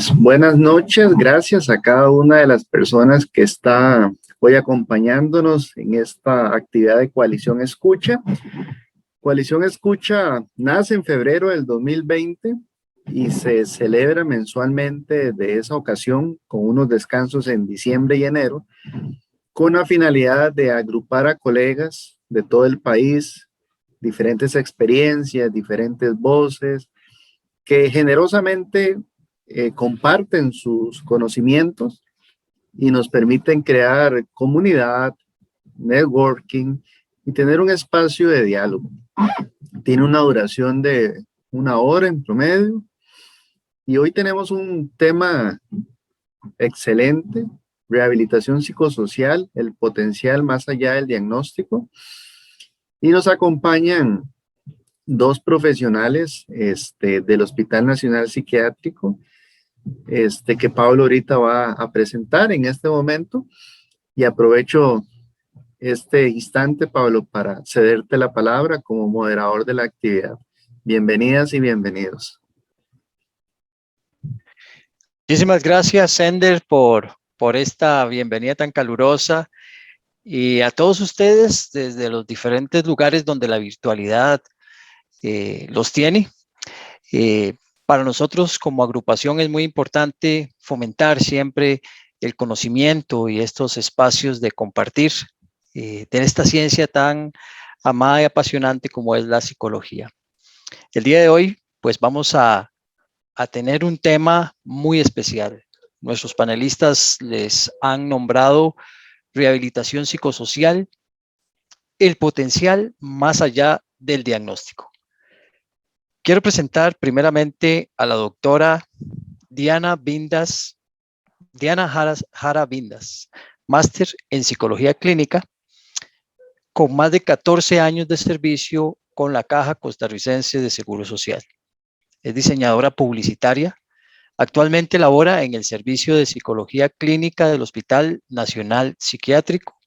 Pues buenas noches, gracias a cada una de las personas que está hoy acompañándonos en esta actividad de Coalición Escucha. Coalición Escucha nace en febrero del 2020 y se celebra mensualmente de esa ocasión con unos descansos en diciembre y enero, con la finalidad de agrupar a colegas de todo el país, diferentes experiencias, diferentes voces, que generosamente comparten sus conocimientos y nos permiten crear comunidad, networking y tener un espacio de diálogo. Tiene una duración de 1 hora en promedio y hoy tenemos un tema excelente: rehabilitación psicosocial, el potencial más allá del diagnóstico. Y nos acompañan dos profesionales del Hospital Nacional Psiquiátrico, que Pablo ahorita va a presentar en este momento. Y aprovecho este instante, Pablo, para cederte la palabra como moderador de la actividad. Bienvenidas y bienvenidos. Muchísimas gracias, Sender, por esta bienvenida tan calurosa, y a todos ustedes desde los diferentes lugares donde la virtualidad los tiene. Para nosotros como agrupación es muy importante fomentar siempre el conocimiento y estos espacios de compartir de esta ciencia tan amada y apasionante como es la psicología. El día de hoy, pues vamos a tener un tema muy especial. Nuestros panelistas les han nombrado rehabilitación psicosocial, el potencial más allá del diagnóstico. Quiero presentar primeramente a la doctora Diana Jara Vindas, máster en psicología clínica, con más de 14 años de servicio con la Caja Costarricense de Seguro Social. Es diseñadora publicitaria. Actualmente labora en el Servicio de Psicología Clínica del Hospital Nacional Psiquiátrico,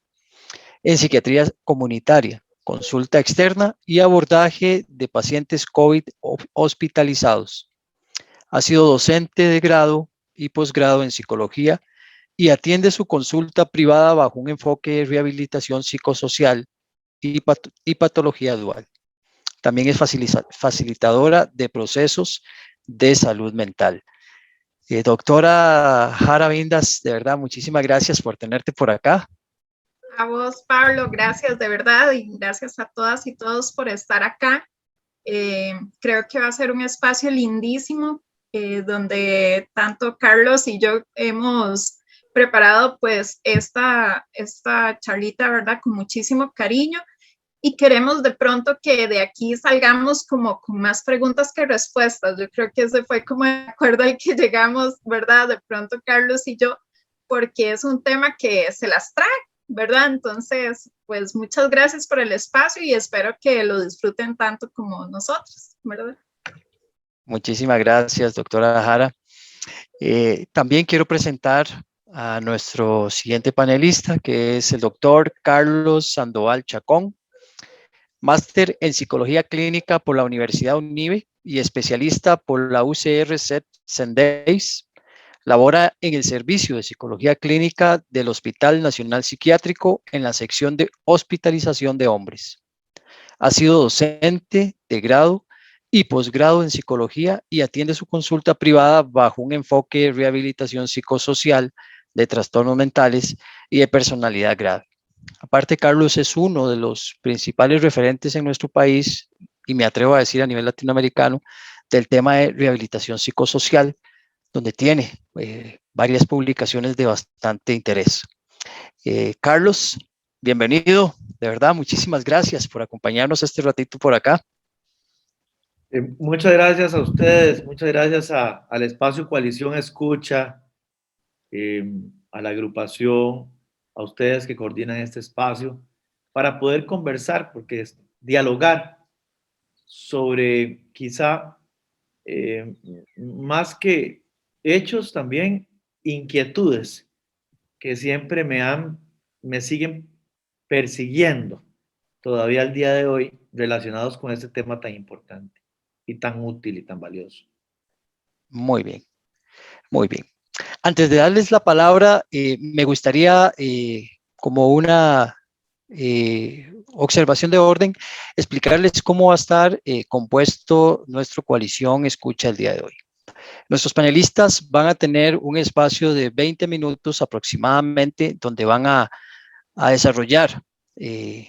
en psiquiatría comunitaria, consulta externa y abordaje de pacientes COVID hospitalizados. Ha sido docente de grado y posgrado en psicología y atiende su consulta privada bajo un enfoque de rehabilitación psicosocial y patología dual. También es facilitadora de procesos de salud mental. Doctora Jara Vindas, de verdad, muchísimas gracias por tenerte por acá. A vos, Pablo, gracias de verdad, y gracias a todas y todos por estar acá. Creo que va a ser un espacio lindísimo donde tanto Carlos y yo hemos preparado pues esta charlita, ¿verdad? Con muchísimo cariño, y queremos de pronto que de aquí salgamos como con más preguntas que respuestas. Yo creo que ese fue como el acuerdo al que llegamos, ¿verdad? De pronto Carlos y yo, porque es un tema que se las trae, ¿verdad? Entonces, pues muchas gracias por el espacio y espero que lo disfruten tanto como nosotros, ¿verdad? Muchísimas gracias, doctora Jara. También quiero presentar a nuestro siguiente panelista, que es el doctor Carlos Sandoval Chacón, máster en Psicología Clínica por la Universidad UNIBE y especialista por la UCR Sendeis. Labora en el Servicio de Psicología Clínica del Hospital Nacional Psiquiátrico en la sección de hospitalización de hombres. Ha sido docente de grado y posgrado en psicología y atiende su consulta privada bajo un enfoque de rehabilitación psicosocial de trastornos mentales y de personalidad grave. Aparte, Carlos es uno de los principales referentes en nuestro país, y me atrevo a decir a nivel latinoamericano, del tema de rehabilitación psicosocial, donde tiene varias publicaciones de bastante interés. Carlos, bienvenido, de verdad, muchísimas gracias por acompañarnos este ratito por acá. Muchas gracias a ustedes, muchas gracias al espacio Coalición Escucha, a la agrupación, a ustedes que coordinan este espacio, para poder conversar, porque es dialogar sobre quizá más que hechos, también inquietudes que siempre me siguen persiguiendo todavía al día de hoy, relacionados con este tema tan importante y tan útil y tan valioso. Muy bien. Muy bien. Antes de darles la palabra, me gustaría, como una observación de orden, explicarles cómo va a estar compuesto nuestra coalición Escucha el día de hoy. Nuestros panelistas van a tener un espacio de 20 minutos aproximadamente, donde van a desarrollar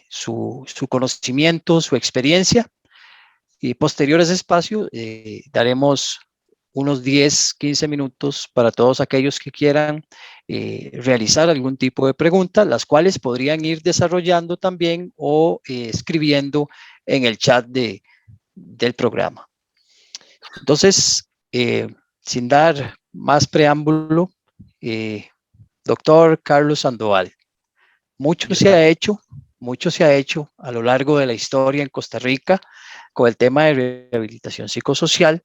su conocimiento, su experiencia. Y posterior a ese espacio, daremos unos 10, 15 minutos para todos aquellos que quieran realizar algún tipo de pregunta, las cuales podrían ir desarrollando también o escribiendo en el chat del programa. Entonces, sin dar más preámbulo, doctor Carlos Sandoval, mucho se ha hecho a lo largo de la historia en Costa Rica con el tema de rehabilitación psicosocial,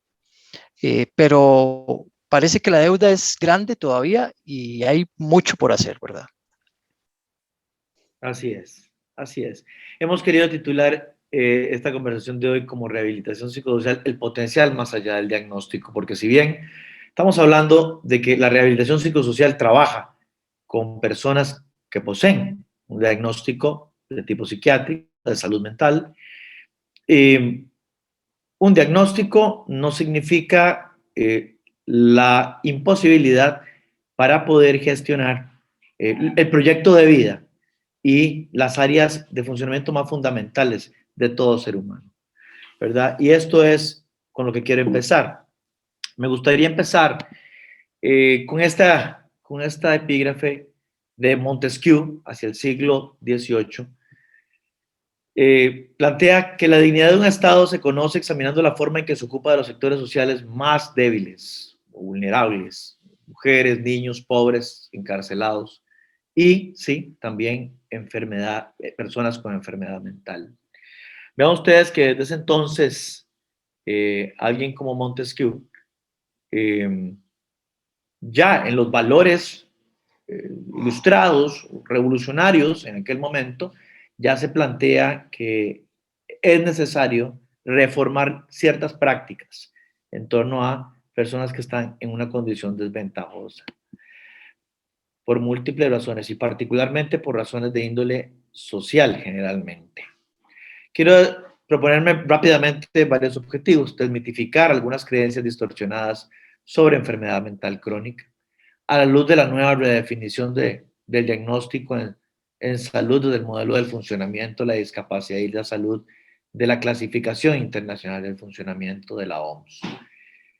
pero parece que la deuda es grande todavía y hay mucho por hacer, ¿verdad? Así es, así es. Hemos querido titular esta conversación de hoy como rehabilitación psicosocial, el potencial más allá del diagnóstico, porque si bien estamos hablando de que la rehabilitación psicosocial trabaja con personas que poseen un diagnóstico de tipo psiquiátrico, de salud mental, un diagnóstico no significa la imposibilidad para poder gestionar el proyecto de vida y las áreas de funcionamiento más fundamentales de todo ser humano, ¿verdad? Y esto es con lo que quiero empezar. Me gustaría empezar con esta epígrafe de Montesquieu hacia el siglo XVIII. Plantea que la dignidad de un Estado se conoce examinando la forma en que se ocupa de los sectores sociales más débiles o vulnerables, mujeres, niños, pobres, encarcelados y, sí, también personas con enfermedad mental. Vean ustedes que desde ese entonces alguien como Montesquieu, ya en los valores ilustrados, revolucionarios en aquel momento, ya se plantea que es necesario reformar ciertas prácticas en torno a personas que están en una condición desventajosa, por múltiples razones y particularmente por razones de índole social generalmente. Quiero proponerme rápidamente varios objetivos: desmitificar algunas creencias distorsionadas sobre enfermedad mental crónica, a la luz de la nueva redefinición del diagnóstico en salud, del modelo del funcionamiento, la discapacidad y la salud, de la clasificación internacional del funcionamiento de la OMS.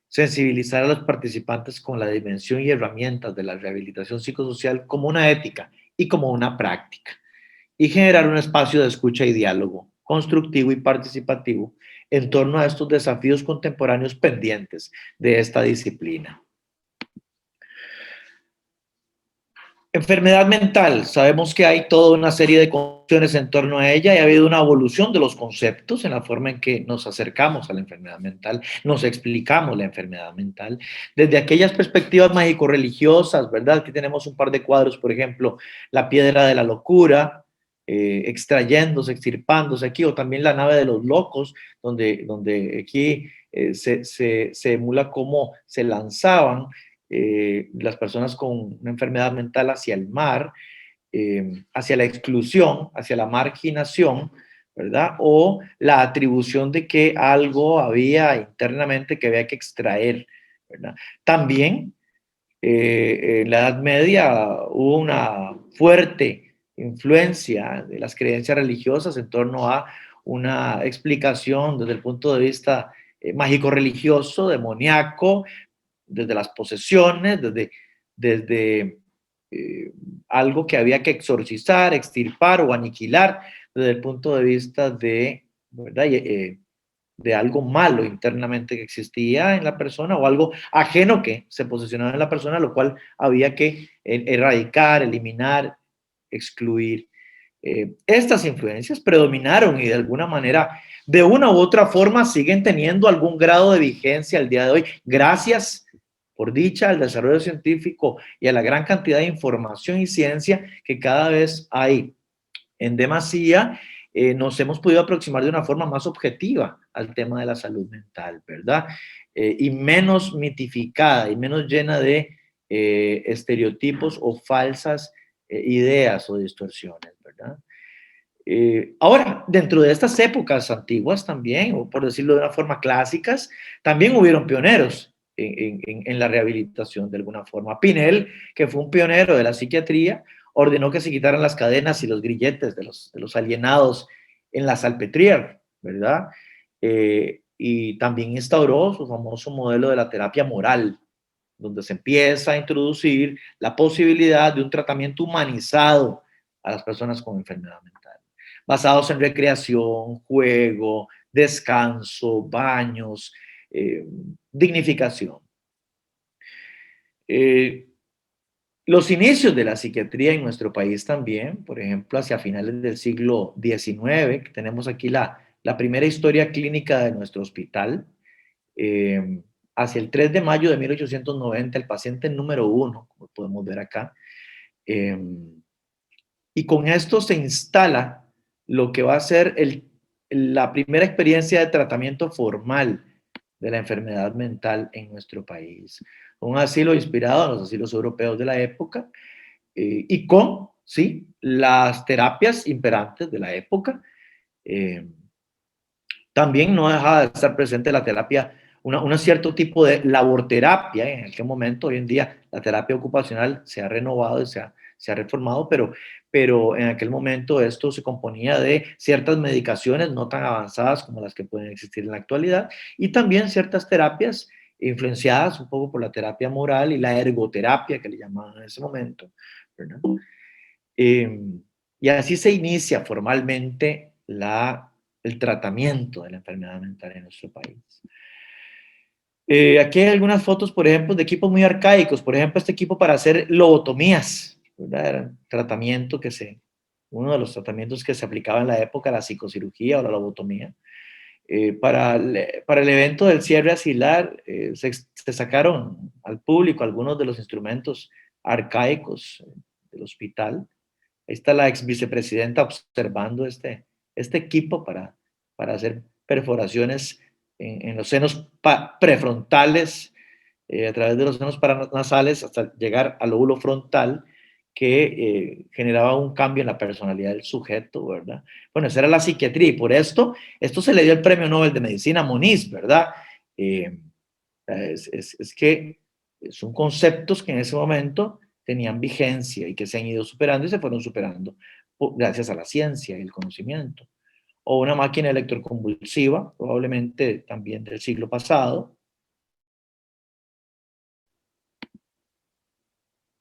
Sensibilizar a los participantes con la dimensión y herramientas de la rehabilitación psicosocial como una ética y como una práctica. Y generar un espacio de escucha y diálogo constructivo y participativo en torno a estos desafíos contemporáneos pendientes de esta disciplina. Enfermedad mental. Sabemos que hay toda una serie de concepciones en torno a ella y ha habido una evolución de los conceptos en la forma en que nos acercamos a la enfermedad mental, nos explicamos la enfermedad mental, desde aquellas perspectivas mágico-religiosas, ¿verdad? Aquí tenemos un par de cuadros, por ejemplo, la piedra de la locura, extrayéndose, extirpándose aquí, o también la nave de los locos, donde aquí se emula cómo se lanzaban las personas con una enfermedad mental hacia el mar, hacia la exclusión, hacia la marginación, ¿verdad? O la atribución de que algo había internamente que había que extraer, ¿verdad? También en la Edad Media hubo una fuerte influencia de las creencias religiosas en torno a una explicación desde el punto de vista mágico-religioso, demoníaco, desde las posesiones, desde algo que había que exorcizar, extirpar o aniquilar, desde el punto de vista de, ¿verdad? De algo malo internamente que existía en la persona o algo ajeno que se posicionaba en la persona, lo cual había que erradicar, eliminar, excluir. Estas influencias predominaron y de alguna manera, de una u otra forma, siguen teniendo algún grado de vigencia al día de hoy, gracias, por dicha, al desarrollo científico y a la gran cantidad de información y ciencia que cada vez hay en demasía. Nos hemos podido aproximar de una forma más objetiva al tema de la salud mental, ¿verdad? y menos mitificada y menos llena de estereotipos o falsas ideas o distorsiones, ¿verdad? Ahora, dentro de estas épocas antiguas también, o por decirlo de una forma clásicas, también hubieron pioneros en la rehabilitación de alguna forma. Pinel, que fue un pionero de la psiquiatría, ordenó que se quitaran las cadenas y los grilletes de los alienados en la Salpêtrière, ¿verdad? Y también instauró su famoso modelo de la terapia moral, donde se empieza a introducir la posibilidad de un tratamiento humanizado a las personas con enfermedad mental, basados en recreación, juego, descanso, baños, dignificación. Los inicios de la psiquiatría en nuestro país también, por ejemplo, hacia finales del siglo XIX, que tenemos aquí la primera historia clínica de nuestro hospital, hacia el 3 de mayo de 1890, el paciente número 1, como podemos ver acá, y con esto se instala lo que va a ser la primera experiencia de tratamiento formal de la enfermedad mental en nuestro país. Un asilo inspirado en los asilos europeos de la época y con, sí, las terapias imperantes de la época. También no dejaba de estar presente la terapia, un cierto tipo de laborterapia en aquel momento. Hoy en día la terapia ocupacional se ha renovado y se ha reformado, pero en aquel momento esto se componía de ciertas medicaciones no tan avanzadas como las que pueden existir en la actualidad y también ciertas terapias influenciadas un poco por la terapia moral y la ergoterapia que le llamaban en ese momento, ¿verdad? Y así se inicia formalmente el tratamiento de la enfermedad mental en nuestro país. Aquí hay algunas fotos, por ejemplo, de equipos muy arcaicos. Por ejemplo, este equipo para hacer lobotomías, ¿verdad? Era un tratamiento uno de los tratamientos que se aplicaba en la época, la psicocirugía o la lobotomía. Para el evento del cierre asilar, se sacaron al público algunos de los instrumentos arcaicos del hospital. Ahí está la ex vicepresidenta observando este equipo para hacer perforaciones en los senos prefrontales, a través de los senos paranasales hasta llegar al lóbulo frontal, que generaba un cambio en la personalidad del sujeto, ¿verdad? Bueno, esa era la psiquiatría y por esto se le dio el Premio Nobel de Medicina a Moniz, ¿verdad? Es que son conceptos que en ese momento tenían vigencia y que se han ido superando y se fueron superando gracias a la ciencia y el conocimiento. O una máquina electroconvulsiva, probablemente también del siglo pasado.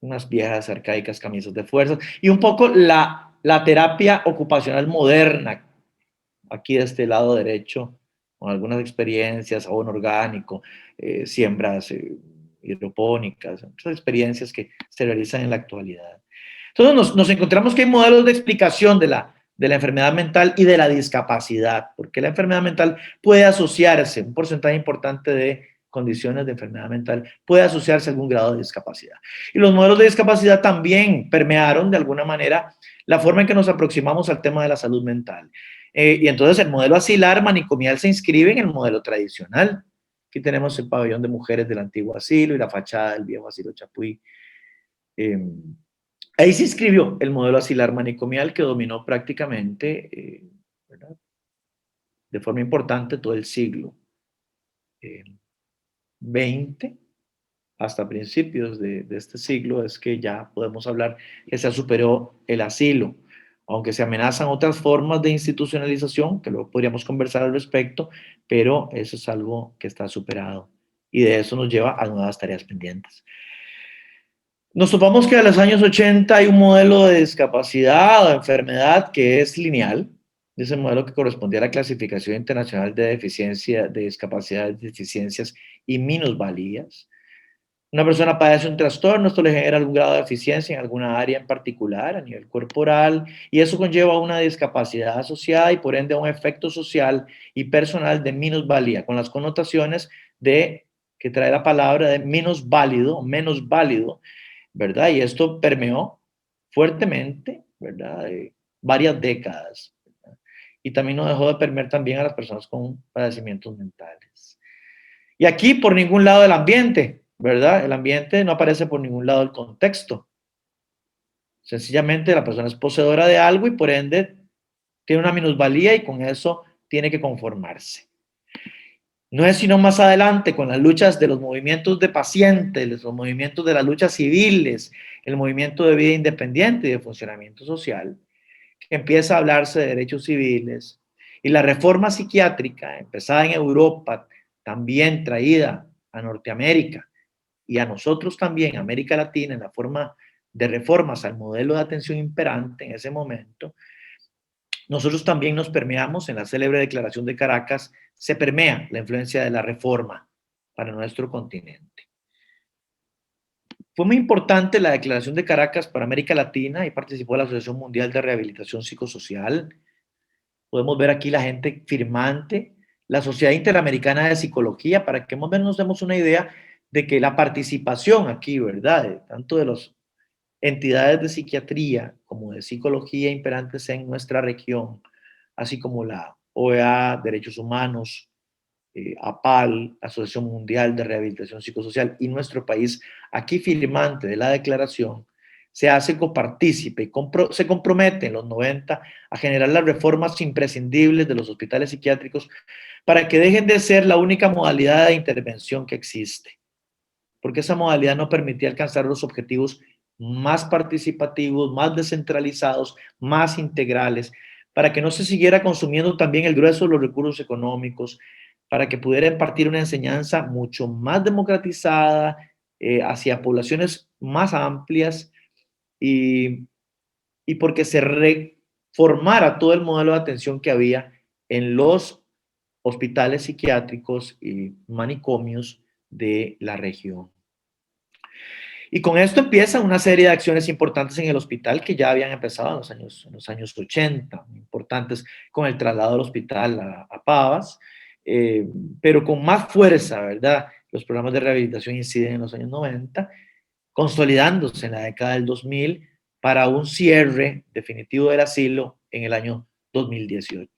Unas viejas arcaicas camisas de fuerza. Y un poco la terapia ocupacional moderna, aquí de este lado derecho, con algunas experiencias, abono orgánico, siembras hidropónicas, muchas experiencias que se realizan en la actualidad. Entonces nos encontramos que hay modelos de explicación de la enfermedad mental y de la discapacidad, porque la enfermedad mental puede asociarse, un porcentaje importante de condiciones de enfermedad mental puede asociarse a algún grado de discapacidad. Y los modelos de discapacidad también permearon de alguna manera la forma en que nos aproximamos al tema de la salud mental. Y entonces el modelo asilar manicomial se inscribe en el modelo tradicional. Aquí tenemos el pabellón de mujeres del antiguo asilo y la fachada del viejo asilo Chapuí. Ahí se inscribió el modelo asilar manicomial que dominó prácticamente, ¿verdad?, de forma importante todo el siglo XX hasta principios de este siglo. Es que ya podemos hablar que se superó el asilo, aunque se amenazan otras formas de institucionalización, que luego podríamos conversar al respecto, pero eso es algo que está superado y de eso nos lleva a nuevas tareas pendientes. Nos topamos que a los años 80 hay un modelo de discapacidad o de enfermedad que es lineal, ese modelo que correspondía a la clasificación internacional de deficiencia, de discapacidades, deficiencias y minusvalías. Una persona padece un trastorno, esto le genera algún grado de deficiencia en alguna área en particular, a nivel corporal, y eso conlleva una discapacidad asociada y por ende a un efecto social y personal de minusvalía, con las connotaciones que trae la palabra de menos válido, ¿verdad? Y esto permeó fuertemente, ¿verdad?, varias décadas, ¿verdad? Y también no dejó de permear también a las personas con padecimientos mentales. Y aquí por ningún lado el ambiente, ¿verdad? El ambiente no aparece por ningún lado del contexto. Sencillamente la persona es poseedora de algo y por ende tiene una minusvalía y con eso tiene que conformarse. No es sino más adelante con las luchas de los movimientos de pacientes, los movimientos de las luchas civiles, el movimiento de vida independiente y de funcionamiento social, que empieza a hablarse de derechos civiles y la reforma psiquiátrica, empezada en Europa, también traída a Norteamérica y a nosotros también, América Latina, en la forma de reformas al modelo de atención imperante en ese momento, nosotros también nos permeamos en la célebre Declaración de Caracas, se permea la influencia de la reforma para nuestro continente. Fue muy importante la Declaración de Caracas para América Latina y participó la Asociación Mundial de Rehabilitación Psicosocial. Podemos ver aquí la gente firmante, la Sociedad Interamericana de Psicología, para que más o menos nos demos una idea de que la participación aquí, ¿verdad?, tanto de las entidades de psiquiatría como de psicología imperantes en nuestra región, así como la OEA, Derechos Humanos, APAL, Asociación Mundial de Rehabilitación Psicosocial, y nuestro país, aquí firmante de la declaración, se hace copartícipe y se compromete en los 90 a generar las reformas imprescindibles de los hospitales psiquiátricos para que dejen de ser la única modalidad de intervención que existe, porque esa modalidad no permitía alcanzar los objetivos más participativos, más descentralizados, más integrales, para que no se siguiera consumiendo también el grueso de los recursos económicos, para que pudiera impartir una enseñanza mucho más democratizada hacia poblaciones más amplias y porque se reformara todo el modelo de atención que había en los hospitales psiquiátricos y manicomios de la región. Y con esto empieza una serie de acciones importantes en el hospital que ya habían empezado en los años 80, importantes con el traslado del hospital a Pavas, pero con más fuerza, ¿verdad? Los programas de rehabilitación inciden en los años 90, consolidándose en la década del 2000 para un cierre definitivo del asilo en el año 2018.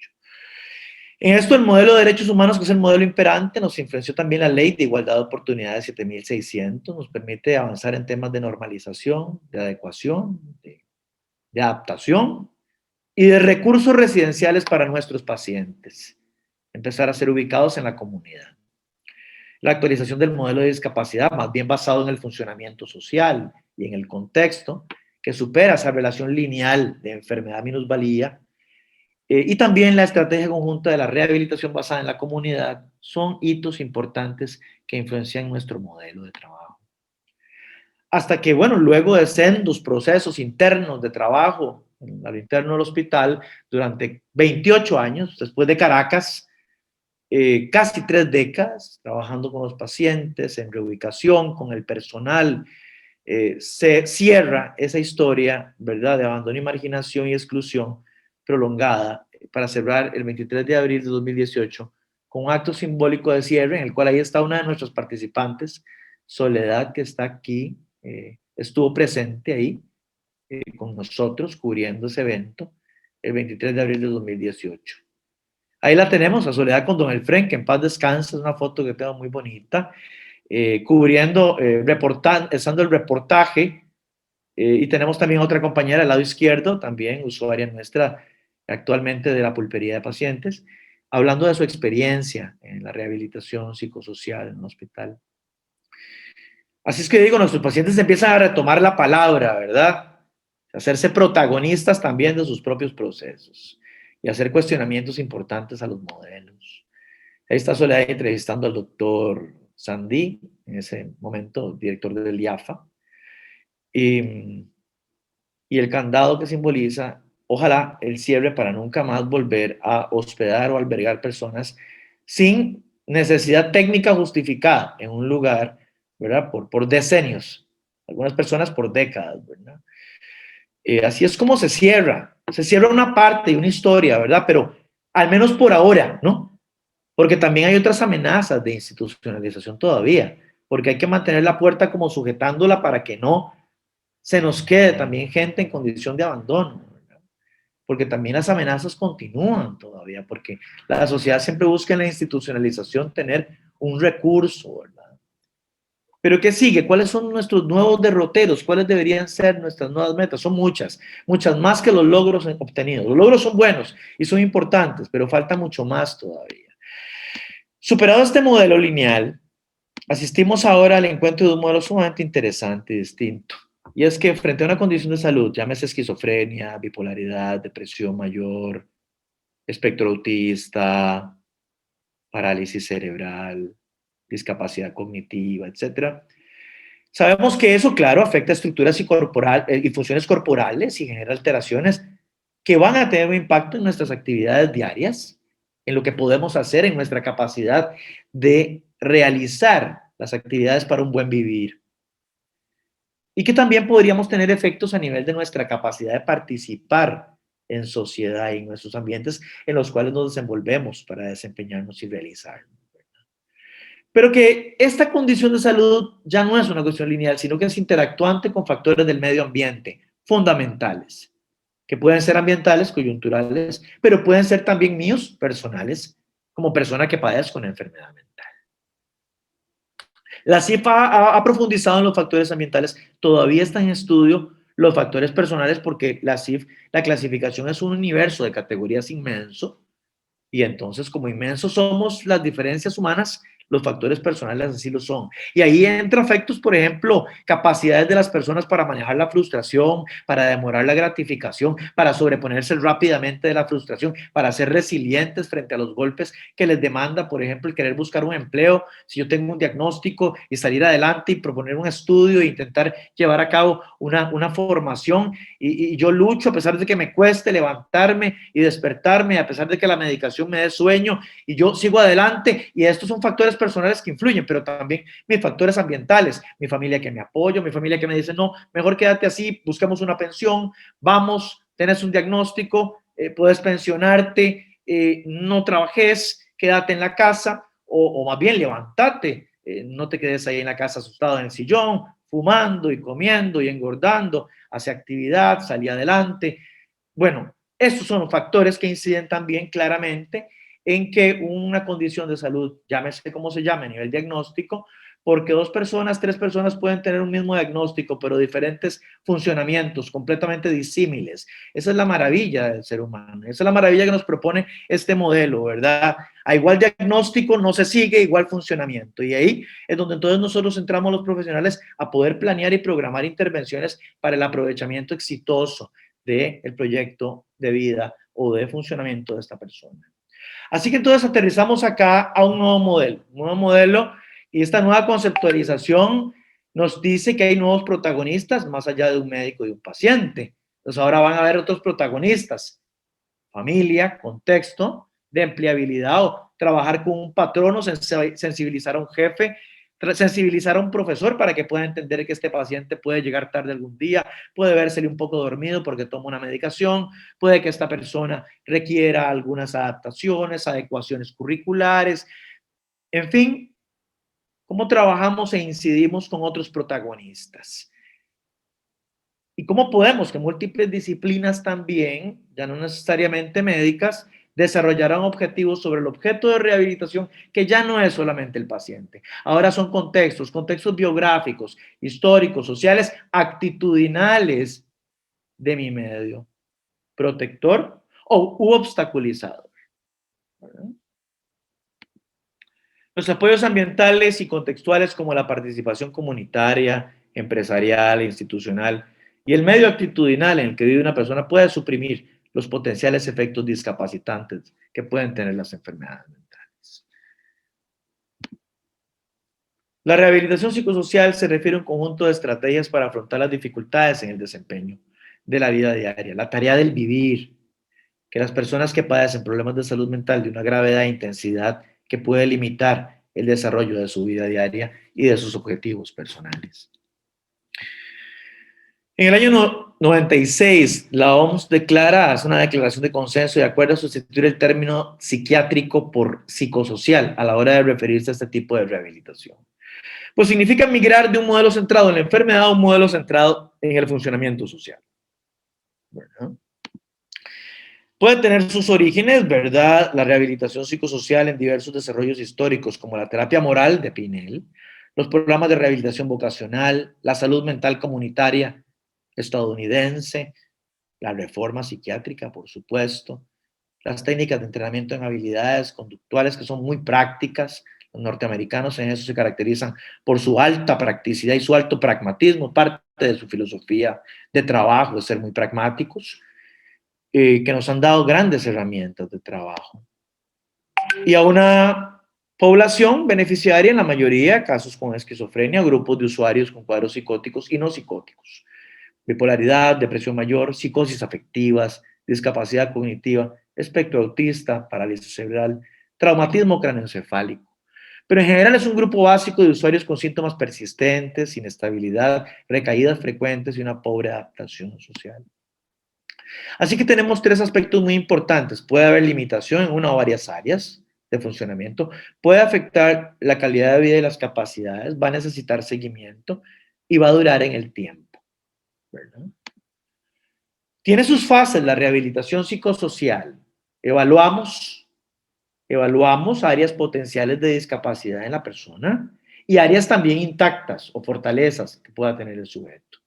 En esto, el modelo de derechos humanos, que es el modelo imperante, nos influenció también la Ley de Igualdad de Oportunidades 7600, nos permite avanzar en temas de normalización, de adecuación, de adaptación y de recursos residenciales para nuestros pacientes, empezar a ser ubicados en la comunidad. La actualización del modelo de discapacidad, más bien basado en el funcionamiento social y en el contexto, que supera esa relación lineal de enfermedad-minusvalía, y también la estrategia conjunta de la rehabilitación basada en la comunidad son hitos importantes que influencian nuestro modelo de trabajo. Hasta que, bueno, luego de sendos procesos internos de trabajo a lo interno del hospital durante 28 años, después de Caracas, casi 3 décadas, trabajando con los pacientes, en reubicación, con el personal, se cierra esa historia, ¿verdad?, de abandono y marginación y exclusión prolongada para cerrar el 23 de abril de 2018 con un acto simbólico de cierre en el cual ahí está una de nuestras participantes, Soledad, que está aquí, estuvo presente ahí con nosotros cubriendo ese evento el 23 de abril de 2018. Ahí la tenemos, a Soledad con don Elfren, que en paz descanse, es una foto que tengo muy bonita, cubriendo, reportando el reportaje, y tenemos también otra compañera al lado izquierdo, también usuaria nuestra actualmente de la pulpería de pacientes, hablando de su experiencia en la rehabilitación psicosocial en un hospital. Así es que digo, nuestros pacientes empiezan a retomar la palabra, ¿verdad? A hacerse protagonistas también de sus propios procesos y hacer cuestionamientos importantes a los modelos. Ahí está Soledad entrevistando al doctor Sandí, en ese momento director del IAFA, y el candado que simboliza, ojalá, el cierre para nunca más volver a hospedar o albergar personas sin necesidad técnica justificada en un lugar, ¿verdad? Por decenios, algunas personas por décadas, ¿verdad? Así es como se cierra una parte y una historia, ¿verdad? Pero al menos por ahora, ¿no? Porque también hay otras amenazas de institucionalización todavía, porque hay que mantener la puerta como sujetándola para que no se nos quede también gente en condición de abandono, ¿verdad? Porque también las amenazas continúan todavía, porque la sociedad siempre busca en la institucionalización tener un recurso, ¿verdad? Pero ¿qué sigue? ¿Cuáles son nuestros nuevos derroteros? ¿Cuáles deberían ser nuestras nuevas metas? Son muchas, muchas más que los logros obtenidos. Los logros son buenos y son importantes, pero falta mucho más todavía. Superado este modelo lineal, asistimos ahora al encuentro de un modelo sumamente interesante y distinto. Y es que frente a una condición de salud, llámese esquizofrenia, bipolaridad, depresión mayor, espectro autista, parálisis cerebral, discapacidad cognitiva, etcétera. Sabemos que eso, claro, afecta a estructuras y funciones corporales y genera alteraciones que van a tener un impacto en nuestras actividades diarias, en lo que podemos hacer, en nuestra capacidad de realizar las actividades para un buen vivir. Y que también podríamos tener efectos a nivel de nuestra capacidad de participar en sociedad y en nuestros ambientes en los cuales nos desenvolvemos para desempeñarnos y realizarnos. Pero que esta condición de salud ya no es una cuestión lineal, sino que es interactuante con factores del medio ambiente fundamentales, que pueden ser ambientales, coyunturales, pero pueden ser también míos, personales, como persona que padezco una enfermedad mental. La CIF ha profundizado en los factores ambientales, todavía está en estudio los factores personales porque la CIF, la clasificación es un universo de categorías inmenso y entonces como inmensos somos las diferencias humanas, los factores personales así lo son. Y ahí entran efectos, por ejemplo, capacidades de las personas para manejar la frustración, para demorar la gratificación, para sobreponerse rápidamente de la frustración, para ser resilientes frente a los golpes que les demanda, por ejemplo, el querer buscar un empleo. Si yo tengo un diagnóstico y salir adelante y proponer un estudio e intentar llevar a cabo una formación y yo lucho a pesar de que me cueste levantarme y despertarme, a pesar de que la medicación me dé sueño y yo sigo adelante y estos son factores personales que influyen, pero también mis factores ambientales, mi familia que me apoya, mi familia que me dice, no, mejor quédate así, busquemos una pensión, vamos, tenés un diagnóstico, puedes pensionarte, no trabajes, quédate en la casa o más bien levántate, no te quedes ahí en la casa asustado en el sillón, fumando y comiendo y engordando, hace actividad, salí adelante. Bueno, estos son los factores que inciden también claramente en que una condición de salud, llámese como se llame a nivel diagnóstico, porque 2 personas, 3 personas pueden tener un mismo diagnóstico, pero diferentes funcionamientos completamente disímiles. Esa es la maravilla del ser humano, esa es la maravilla que nos propone este modelo, ¿verdad? A igual diagnóstico no se sigue igual funcionamiento y ahí es donde entonces nosotros entramos los profesionales a poder planear y programar intervenciones para el aprovechamiento exitoso del proyecto de vida o de funcionamiento de esta persona. Así que entonces aterrizamos acá a un nuevo modelo y esta nueva conceptualización nos dice que hay nuevos protagonistas más allá de un médico y un paciente. Entonces ahora van a haber otros protagonistas, familia, contexto, de empleabilidad o trabajar con un patrono, sensibilizar a un jefe, sensibilizar a un profesor para que pueda entender que este paciente puede llegar tarde algún día, puede vérsele un poco dormido porque toma una medicación, puede que esta persona requiera algunas adaptaciones, adecuaciones curriculares, en fin, cómo trabajamos e incidimos con otros protagonistas. Y cómo podemos que múltiples disciplinas también, ya no necesariamente médicas, desarrollarán objetivos sobre el objeto de rehabilitación que ya no es solamente el paciente. Ahora son contextos biográficos, históricos, sociales, actitudinales de mi medio, protector u obstaculizador. Los apoyos ambientales y contextuales como la participación comunitaria, empresarial, institucional y el medio actitudinal en el que vive una persona puede suprimir los potenciales efectos discapacitantes que pueden tener las enfermedades mentales. La rehabilitación psicosocial se refiere a un conjunto de estrategias para afrontar las dificultades en el desempeño de la vida diaria, la tarea del vivir, que las personas que padecen problemas de salud mental de una gravedad e intensidad que puede limitar el desarrollo de su vida diaria y de sus objetivos personales. En el año 96, la OMS hace una declaración de consenso y acuerdo a sustituir el término psiquiátrico por psicosocial a la hora de referirse a este tipo de rehabilitación. Pues significa migrar de un modelo centrado en la enfermedad a un modelo centrado en el funcionamiento social. ¿Verdad? Puede tener sus orígenes, ¿verdad? La rehabilitación psicosocial en diversos desarrollos históricos, como la terapia moral de Pinel, los programas de rehabilitación vocacional, la salud mental comunitaria estadounidense, la reforma psiquiátrica, por supuesto, las técnicas de entrenamiento en habilidades conductuales que son muy prácticas. Los norteamericanos en eso se caracterizan por su alta practicidad y su alto pragmatismo, parte de su filosofía de trabajo es ser muy pragmáticos, que nos han dado grandes herramientas de trabajo. Y a una población beneficiaria, en la mayoría de casos con esquizofrenia, grupos de usuarios con cuadros psicóticos y no psicóticos, bipolaridad, depresión mayor, psicosis afectivas, discapacidad cognitiva, espectro autista, parálisis cerebral, traumatismo craneoencefálico. Pero en general es un grupo básico de usuarios con síntomas persistentes, inestabilidad, recaídas frecuentes y una pobre adaptación social. Así que tenemos tres aspectos muy importantes. Puede haber limitación en una o varias áreas de funcionamiento, puede afectar la calidad de vida y las capacidades, va a necesitar seguimiento y va a durar en el tiempo, ¿verdad? Tiene sus fases la rehabilitación psicosocial. Evaluamos áreas potenciales de discapacidad en la persona y áreas también intactas o fortalezas que pueda tener el sujeto.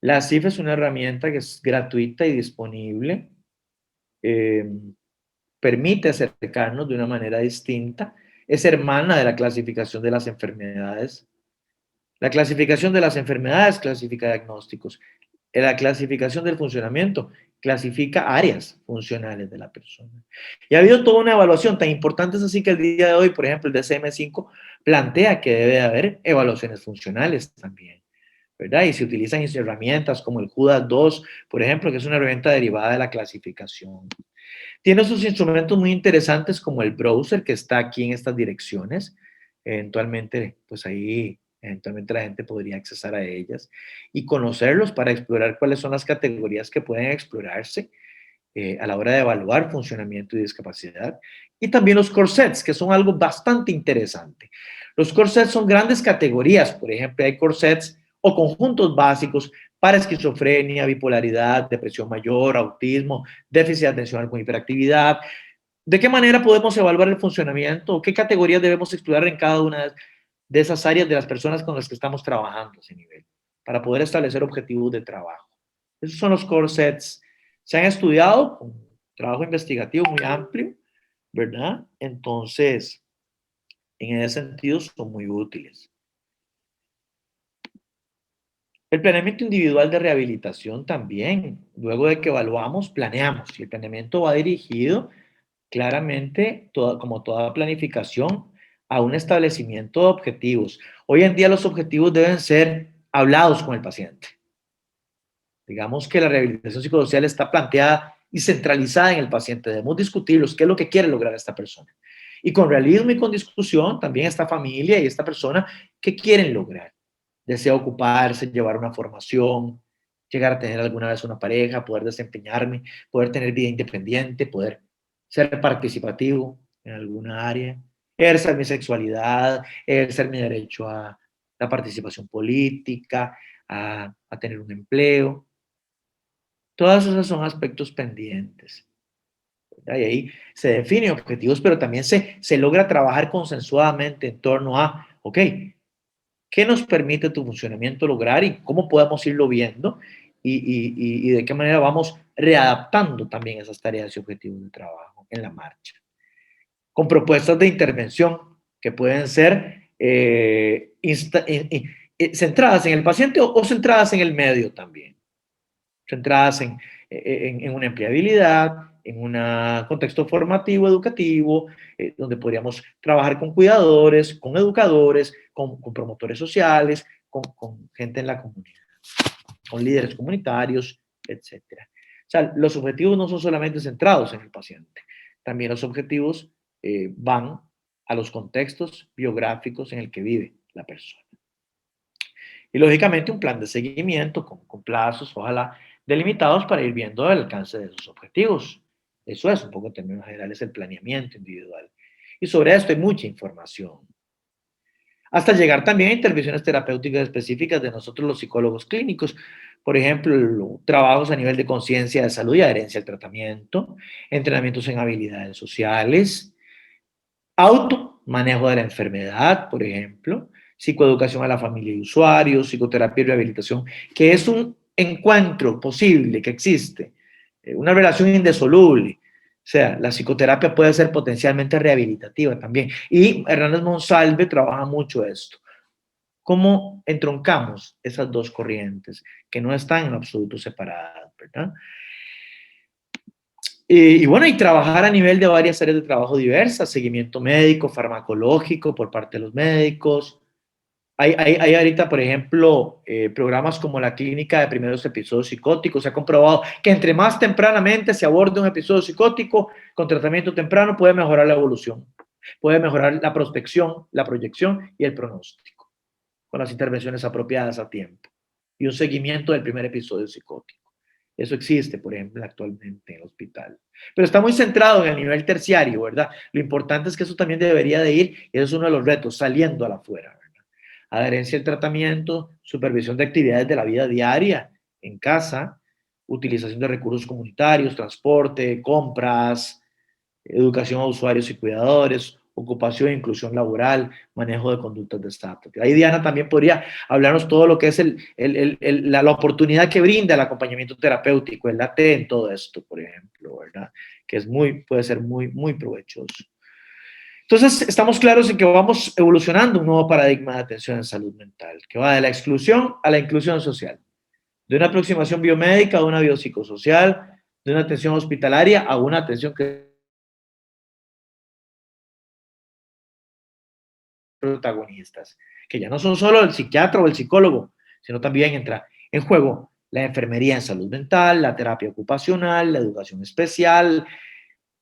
La CIF es una herramienta que es gratuita y disponible. Permite acercarnos de una manera distinta. Es hermana de la clasificación de las enfermedades. La clasificación de las enfermedades clasifica diagnósticos. La clasificación del funcionamiento clasifica áreas funcionales de la persona. Y ha habido toda una evaluación tan importante, es así que el día de hoy, por ejemplo, el DSM-5 plantea que debe haber evaluaciones funcionales también, ¿verdad? Y se utilizan herramientas como el JUDAS-2, por ejemplo, que es una herramienta derivada de la clasificación. Tiene sus instrumentos muy interesantes como el browser que está aquí en estas direcciones. Eventualmente, pues ahí, eventualmente la gente podría accesar a ellas y conocerlos para explorar cuáles son las categorías que pueden explorarse a la hora de evaluar funcionamiento y discapacidad. Y también los core sets, que son algo bastante interesante. Los core sets son grandes categorías. Por ejemplo, hay core sets o conjuntos básicos para esquizofrenia, bipolaridad, depresión mayor, autismo, déficit de atención con hiperactividad. ¿De qué manera podemos evaluar el funcionamiento? ¿Qué categorías debemos explorar en cada una de esas áreas de las personas con las que estamos trabajando a ese nivel para poder establecer objetivos de trabajo? Esos son los core sets. Se han estudiado con trabajo investigativo muy amplio, ¿verdad? Entonces, en ese sentido, son muy útiles. El planeamiento individual de rehabilitación también, luego de que evaluamos, planeamos, y el planeamiento va dirigido claramente, como toda planificación, a un establecimiento de objetivos. Hoy en día los objetivos deben ser hablados con el paciente. Digamos que la rehabilitación psicosocial está planteada y centralizada en el paciente. Debemos discutirlos, qué es lo que quiere lograr esta persona. Y con realismo y con discusión, también esta familia y esta persona, ¿qué quieren lograr? Desea ocuparse, llevar una formación, llegar a tener alguna vez una pareja, poder desempeñarme, poder tener vida independiente, poder ser participativo en alguna área, ejercer mi sexualidad, ejercer mi derecho a la participación política, a tener un empleo. Todas esas son aspectos pendientes. Y ahí se definen objetivos, pero también se logra trabajar consensuadamente en torno a, ok, ¿qué nos permite tu funcionamiento lograr y cómo podemos irlo viendo? Y de qué manera vamos readaptando también esas tareas y objetivos de trabajo en la marcha. Con propuestas de intervención que pueden ser centradas en el paciente o centradas en el medio también. Centradas en una empleabilidad, en un contexto formativo, educativo, donde podríamos trabajar con cuidadores, con educadores, con promotores sociales, con gente en la comunidad, con líderes comunitarios, etc. O sea, los objetivos no son solamente centrados en el paciente, también los objetivos van a los contextos biográficos en el que vive la persona. Y lógicamente un plan de seguimiento con plazos, ojalá delimitados para ir viendo el alcance de esos objetivos. Eso es un poco en términos generales el planeamiento individual. Y sobre esto hay mucha información. Hasta llegar también a intervenciones terapéuticas específicas de nosotros los psicólogos clínicos, por ejemplo, trabajos a nivel de conciencia de salud y adherencia al tratamiento, entrenamientos en habilidades sociales, manejo de la enfermedad, por ejemplo, psicoeducación a la familia y usuarios, psicoterapia y rehabilitación, que es un encuentro posible, que existe, una relación indisoluble. O sea, la psicoterapia puede ser potencialmente rehabilitativa también. Y Hernández Monsalve trabaja mucho esto. ¿Cómo entroncamos esas dos corrientes que no están en absoluto separadas, ¿verdad? Y bueno, y trabajar a nivel de varias áreas de trabajo diversas, seguimiento médico, farmacológico por parte de los médicos. Hay ahorita, por ejemplo, programas como la clínica de primeros episodios psicóticos. Se ha comprobado que entre más tempranamente se aborde un episodio psicótico con tratamiento temprano, puede mejorar la evolución, puede mejorar la prospección, la proyección y el pronóstico, con las intervenciones apropiadas a tiempo y un seguimiento del primer episodio psicótico. Eso existe, por ejemplo, actualmente en el hospital. Pero está muy centrado en el nivel terciario, ¿verdad? Lo importante es que eso también debería de ir, y eso es uno de los retos, saliendo a la afuera, ¿verdad? Adherencia al tratamiento, supervisión de actividades de la vida diaria, en casa, utilización de recursos comunitarios, transporte, compras, educación a usuarios y cuidadores, ocupación e inclusión laboral, manejo de conductas de status. Ahí Diana también podría hablarnos todo lo que es la oportunidad que brinda el acompañamiento terapéutico, el AT en todo esto, por ejemplo, ¿verdad? Que es puede ser muy provechoso. Entonces, estamos claros en que vamos evolucionando un nuevo paradigma de atención en salud mental, que va de la exclusión a la inclusión social, de una aproximación biomédica a una biopsicosocial, de una atención hospitalaria a una atención que protagonistas, que ya no son solo el psiquiatra o el psicólogo, sino también entra en juego la enfermería en salud mental, la terapia ocupacional, la educación especial,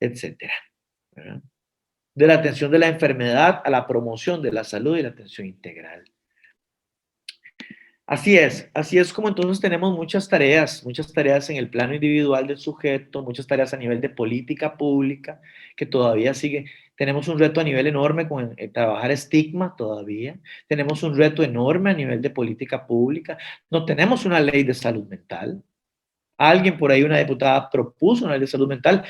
etcétera. De la atención de la enfermedad a la promoción de la salud y la atención integral. Así es como entonces tenemos muchas tareas en el plano individual del sujeto, muchas tareas a nivel de política pública, que todavía sigue. Tenemos un reto a nivel enorme con trabajar estigma todavía, tenemos un reto enorme a nivel de política pública, no tenemos una ley de salud mental. Alguien por ahí, una diputada, propuso una ley de salud mental,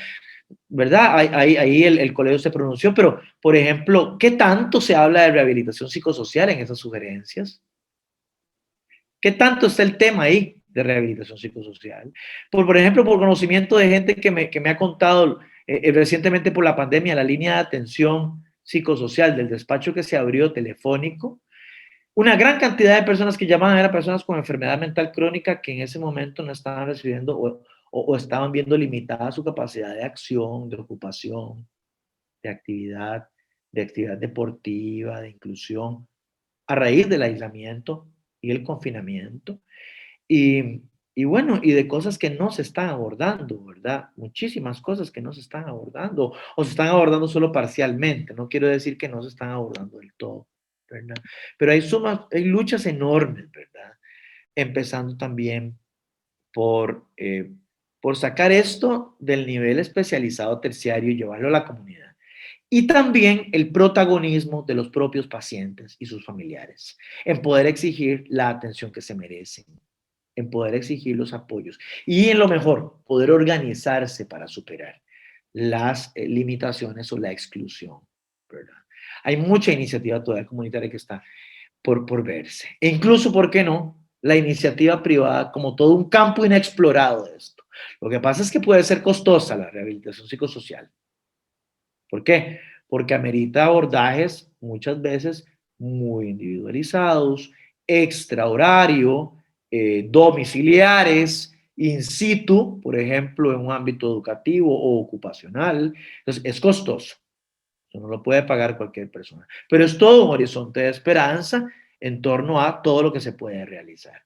¿verdad? Ahí el colegio se pronunció, pero, por ejemplo, ¿qué tanto se habla de rehabilitación psicosocial en esas sugerencias? ¿Qué tanto está el tema ahí de rehabilitación psicosocial? Por ejemplo, por conocimiento de gente que me ha contado recientemente por la pandemia, la línea de atención psicosocial del despacho que se abrió telefónico, una gran cantidad de personas que llamaban eran personas con enfermedad mental crónica que en ese momento no estaban recibiendo o estaban viendo limitada su capacidad de acción, de ocupación, de actividad deportiva, de inclusión, a raíz del aislamiento y el confinamiento. Y, y bueno, y de cosas que no se están abordando, ¿verdad? Muchísimas cosas que no se están abordando o se están abordando solo parcialmente. No quiero decir que no se están abordando del todo, ¿verdad? Pero hay luchas enormes, ¿verdad? Empezando también por sacar esto del nivel especializado terciario y llevarlo a la comunidad. Y también el protagonismo de los propios pacientes y sus familiares en poder exigir la atención que se merecen, en poder exigir los apoyos y en lo mejor, poder organizarse para superar las limitaciones o la exclusión, ¿verdad? Hay mucha iniciativa todavía comunitaria que está por verse. E incluso, ¿por qué no? La iniciativa privada como todo un campo inexplorado de esto. Lo que pasa es que puede ser costosa la rehabilitación psicosocial. ¿Por qué? Porque amerita abordajes muchas veces muy individualizados, extra horario, domiciliares, in situ, por ejemplo, en un ámbito educativo o ocupacional. Entonces, es costoso. Eso no lo puede pagar cualquier persona. Pero es todo un horizonte de esperanza en torno a todo lo que se puede realizar.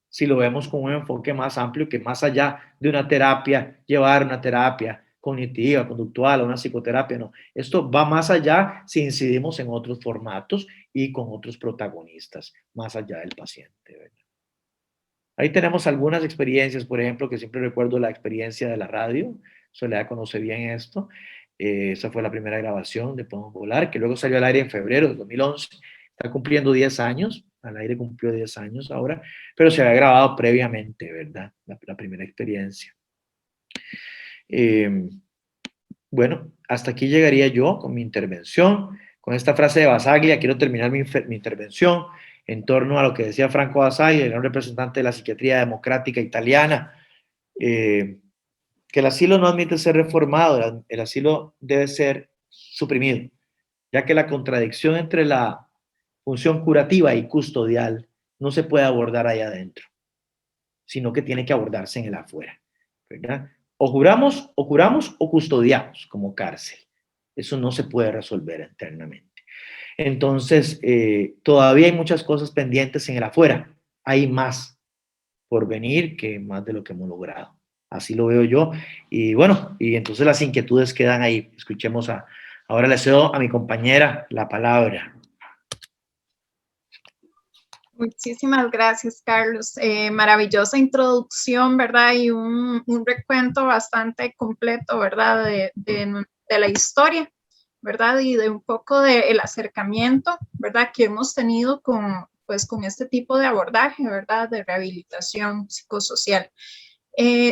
Si lo vemos con un enfoque más amplio, que más allá de una terapia, llevar una terapia cognitiva, conductual, una psicoterapia, no. Esto va más allá si incidimos en otros formatos y con otros protagonistas, más allá del paciente, ¿verdad? Ahí tenemos algunas experiencias, por ejemplo, que siempre recuerdo la experiencia de la radio. Soledad conoce bien esto. Esa fue la primera grabación de Podemos Volar, que luego salió al aire en febrero de 2011. está cumpliendo 10 años, al aire cumplió 10 años ahora, pero se había grabado previamente, ¿verdad? La primera experiencia. Bueno, hasta aquí llegaría yo con mi intervención. Con esta frase de Basaglia quiero terminar mi intervención en torno a lo que decía Franco Basaglia, el gran representante de la psiquiatría democrática italiana, que el asilo no admite ser reformado, el asilo debe ser suprimido, ya que la contradicción entre la función curativa y custodial no se puede abordar ahí adentro, sino que tiene que abordarse en el afuera, ¿verdad? O curamos o custodiamos como cárcel. Eso no se puede resolver internamente. Entonces, todavía hay muchas cosas pendientes en el afuera. Hay más por venir que más de lo que hemos logrado. Así lo veo yo. Y bueno, y entonces las inquietudes quedan ahí. Escuchemos ahora le cedo a mi compañera la palabra. Muchísimas gracias, Carlos. Maravillosa introducción, ¿verdad? Y un recuento bastante completo, ¿verdad? De la historia, ¿verdad? Y de un poco del acercamiento, ¿verdad? Que hemos tenido con este tipo de abordaje, ¿verdad? De rehabilitación psicosocial.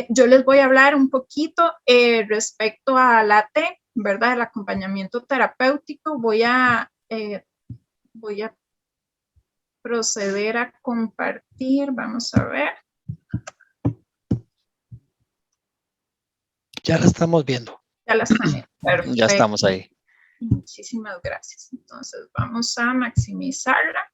Yo les voy a hablar un poquito respecto al AT, ¿verdad? El acompañamiento terapéutico. Voy a proceder a compartir. Vamos a ver. Ya la estamos viendo. Ya la están viendo. Perfecto. Ya estamos ahí. Muchísimas gracias. Entonces vamos a maximizarla.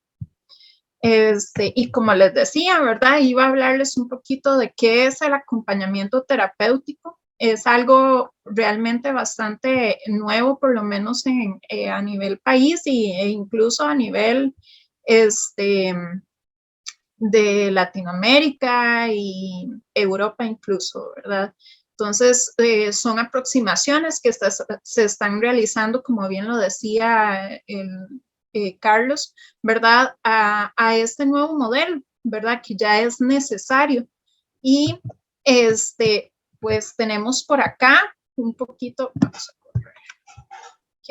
Y como les decía, ¿verdad? Iba a hablarles un poquito de qué es el acompañamiento terapéutico. Es algo realmente bastante nuevo, por lo menos a nivel país e incluso a nivel de Latinoamérica y Europa incluso, ¿verdad? Entonces, son aproximaciones que se están realizando, como bien lo decía Carlos, ¿verdad? A este nuevo modelo, ¿verdad? Que ya es necesario. Y, pues, tenemos por acá un poquito, vamos a correr, ¿ok?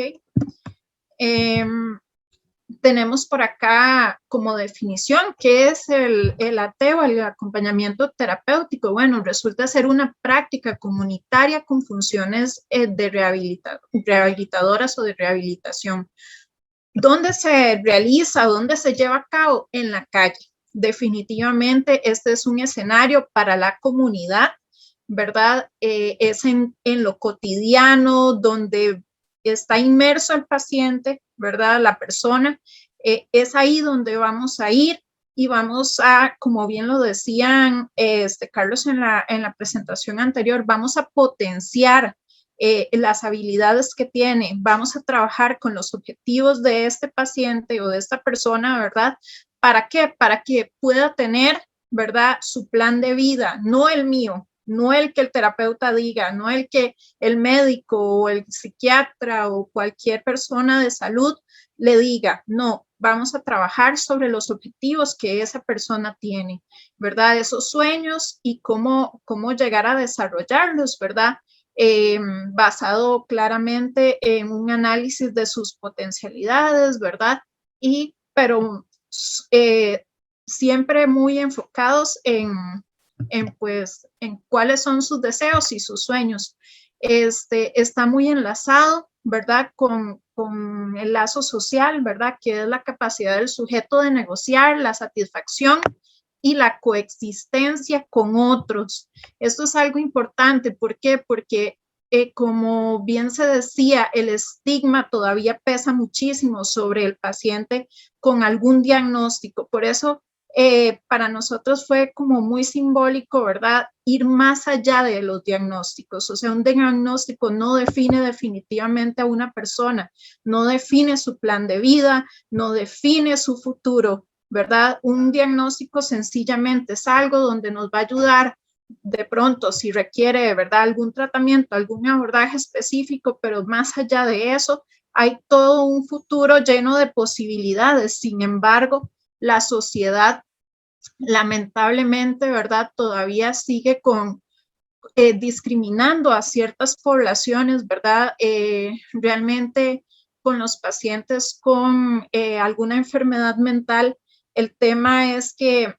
Tenemos por acá como definición qué es el AT o el acompañamiento terapéutico. Bueno, resulta ser una práctica comunitaria con funciones de rehabilitadoras o de rehabilitación. ¿Dónde se realiza? ¿Dónde se lleva a cabo? En la calle. Definitivamente este es un escenario para la comunidad, ¿verdad? Es en lo cotidiano, donde está inmerso el paciente, ¿verdad? La persona, es ahí donde vamos a ir y vamos a, como bien lo decían Carlos en la presentación anterior, vamos a potenciar las habilidades que tiene, vamos a trabajar con los objetivos de este paciente o de esta persona, ¿verdad? ¿Para qué? Para que pueda tener, ¿verdad? Su plan de vida, no el mío, no el que el terapeuta diga, no el que el médico o el psiquiatra o cualquier persona de salud le diga, no, vamos a trabajar sobre los objetivos que esa persona tiene, ¿verdad? Esos sueños y cómo llegar a desarrollarlos, ¿verdad? Basado claramente en un análisis de sus potencialidades, ¿verdad? Pero siempre muy enfocados en cuáles son sus deseos y sus sueños. Está muy enlazado, ¿verdad? Con el lazo social, ¿verdad? Que es la capacidad del sujeto de negociar la satisfacción y la coexistencia con otros. Esto es algo importante. ¿Por qué? Porque como bien se decía, el estigma todavía pesa muchísimo sobre el paciente con algún diagnóstico. Por eso, para nosotros fue como muy simbólico, ¿verdad? Ir más allá de los diagnósticos. O sea, un diagnóstico no define definitivamente a una persona, no define su plan de vida, no define su futuro, ¿verdad? Un diagnóstico sencillamente es algo donde nos va a ayudar de pronto si requiere, ¿verdad? Algún tratamiento, algún abordaje específico, pero más allá de eso, hay todo un futuro lleno de posibilidades. Sin embargo, la sociedad, lamentablemente, ¿verdad? Todavía sigue discriminando a ciertas poblaciones, ¿verdad? Realmente con los pacientes con alguna enfermedad mental, el tema es que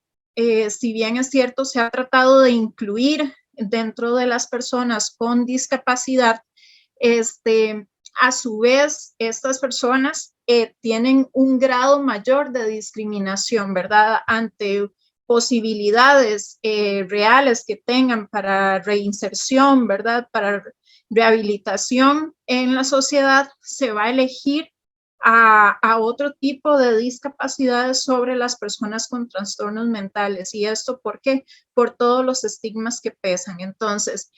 si bien es cierto, se ha tratado de incluir dentro de las personas con discapacidad, a su vez, estas personas tienen un grado mayor de discriminación, ¿verdad? Ante posibilidades reales que tengan para reinserción, ¿verdad? Para rehabilitación en la sociedad, se va a elegir a otro tipo de discapacidades sobre las personas con trastornos mentales. ¿Y esto por qué? Por todos los estigmas que pesan. Entonces,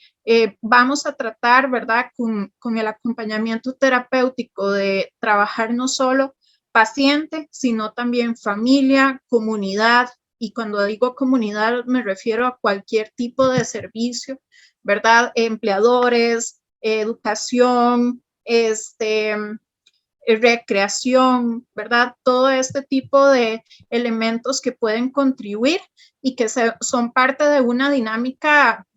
vamos a tratar, ¿verdad? Con el acompañamiento terapéutico de trabajar no solo paciente, sino también familia, comunidad. Y cuando digo comunidad, me refiero a cualquier tipo de servicio, ¿verdad? Empleadores, educación, recreación, ¿verdad? Todo este tipo de elementos que pueden contribuir y que son parte de una dinámica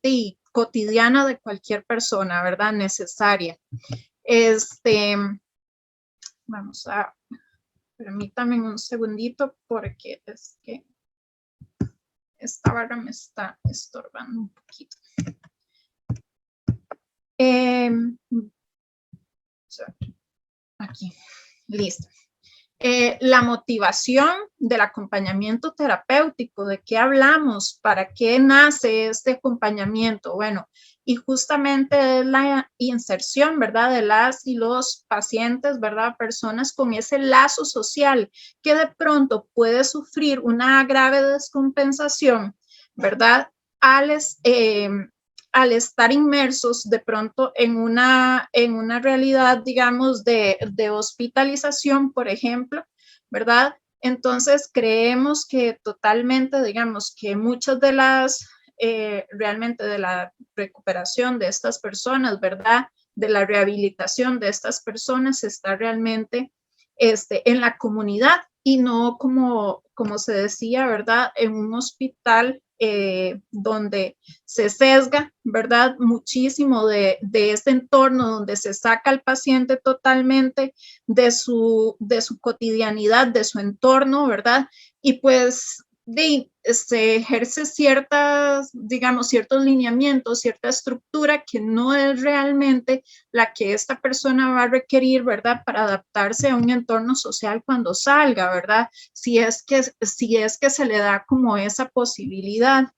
cotidiana de cualquier persona, ¿verdad? Necesaria. Vamos a, permítame un segundito porque es que esta barra me está estorbando un poquito. Aquí, listo. La motivación del acompañamiento terapéutico, ¿de qué hablamos? ¿Para qué nace este acompañamiento? Bueno, y justamente es la inserción, ¿verdad? De las y los pacientes, ¿verdad? Personas con ese lazo social que de pronto puede sufrir una grave descompensación, ¿verdad? Al estar inmersos de pronto en una realidad, digamos, de hospitalización, por ejemplo, ¿verdad? Entonces, creemos que totalmente, digamos, que muchas de las, realmente de la recuperación de estas personas, ¿verdad? De la rehabilitación de estas personas está realmente en la comunidad y no como se decía, ¿verdad? En un hospital donde se sesga, ¿verdad? Muchísimo de este entorno donde se saca al paciente totalmente de su cotidianidad, de su entorno, ¿verdad? Y pues se ejerce ciertas, digamos, ciertos lineamientos, cierta estructura que no es realmente la que esta persona va a requerir, ¿verdad? Para adaptarse a un entorno social cuando salga, ¿verdad? Si es que se le da como esa posibilidad.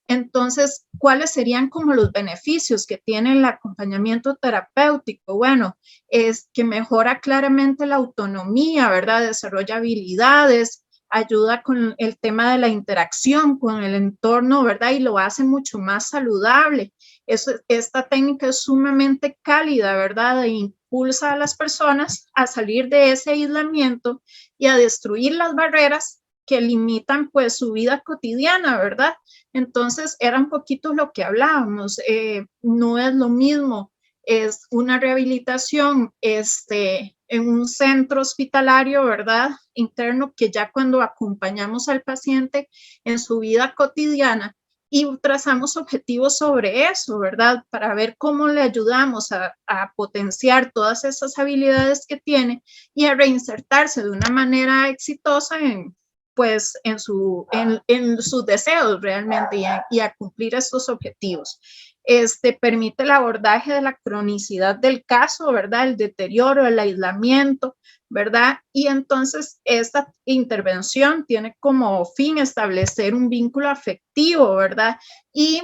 Entonces, ¿cuáles serían como los beneficios que tiene el acompañamiento terapéutico? Bueno, es que mejora claramente la autonomía, ¿verdad? Desarrolla habilidades, ayuda con el tema de la interacción con el entorno, ¿verdad? Y lo hace mucho más saludable. Esta técnica es sumamente cálida, ¿verdad? E impulsa a las personas a salir de ese aislamiento y a destruir las barreras que limitan pues su vida cotidiana, ¿verdad? Entonces era un poquito lo que hablábamos, no es lo mismo, es una rehabilitación en un centro hospitalario, ¿verdad? Interno, que ya cuando acompañamos al paciente en su vida cotidiana y trazamos objetivos sobre eso, ¿verdad? Para ver cómo le ayudamos a potenciar todas esas habilidades que tiene y a reinsertarse de una manera exitosa en sus deseos realmente y a cumplir estos objetivos. Permite el abordaje de la cronicidad del caso, ¿verdad? El deterioro, el aislamiento, ¿verdad? Y entonces esta intervención tiene como fin establecer un vínculo afectivo, ¿verdad? Y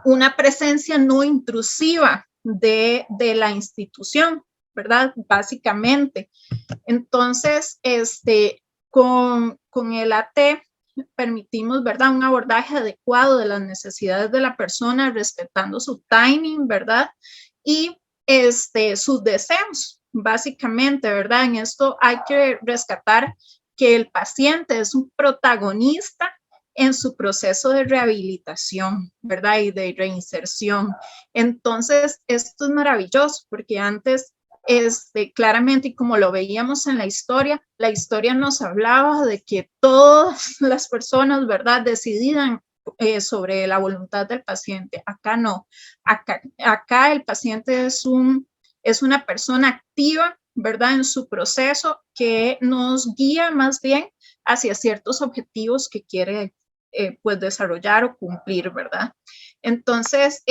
una presencia no intrusiva de la institución, ¿verdad? Básicamente. Entonces, con el AT permitimos, ¿verdad? Un abordaje adecuado de las necesidades de la persona, respetando su timing, ¿verdad? Y sus deseos, básicamente, ¿verdad? En esto hay que rescatar que el paciente es un protagonista en su proceso de rehabilitación, ¿verdad? Y de reinserción. Entonces, esto es maravilloso porque antes claramente, y como lo veíamos en la historia nos hablaba de que todas las personas, ¿verdad?, decidían sobre la voluntad del paciente. Acá no, acá el paciente es un es una persona activa, ¿verdad? En su proceso que nos guía más bien hacia ciertos objetivos que quiere pues desarrollar o cumplir, ¿verdad? Entonces,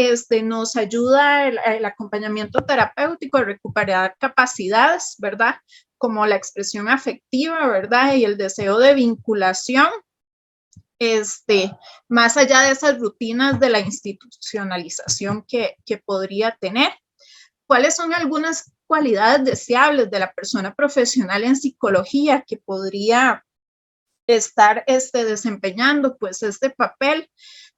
nos ayuda el acompañamiento terapéutico a recuperar capacidades, ¿verdad? Como la expresión afectiva, ¿verdad? Y el deseo de vinculación, más allá de esas rutinas de la institucionalización que podría tener. ¿Cuáles son algunas cualidades deseables de la persona profesional en psicología que podría estar desempeñando pues este papel?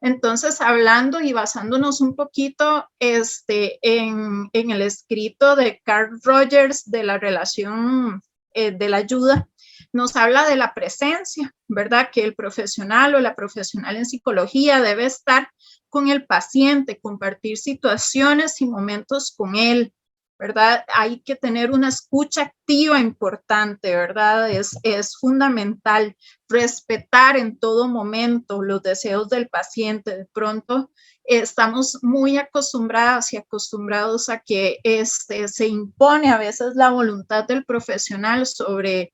Entonces, hablando y basándonos un poquito en el escrito de Carl Rogers de la relación de la ayuda, nos habla de la presencia, ¿verdad? Que el profesional o la profesional en psicología debe estar con el paciente, compartir situaciones y momentos con él, ¿verdad? Hay que tener una escucha activa importante, ¿verdad? Es fundamental respetar en todo momento los deseos del paciente. De pronto estamos muy acostumbradas y acostumbrados a que se impone a veces la voluntad del profesional sobre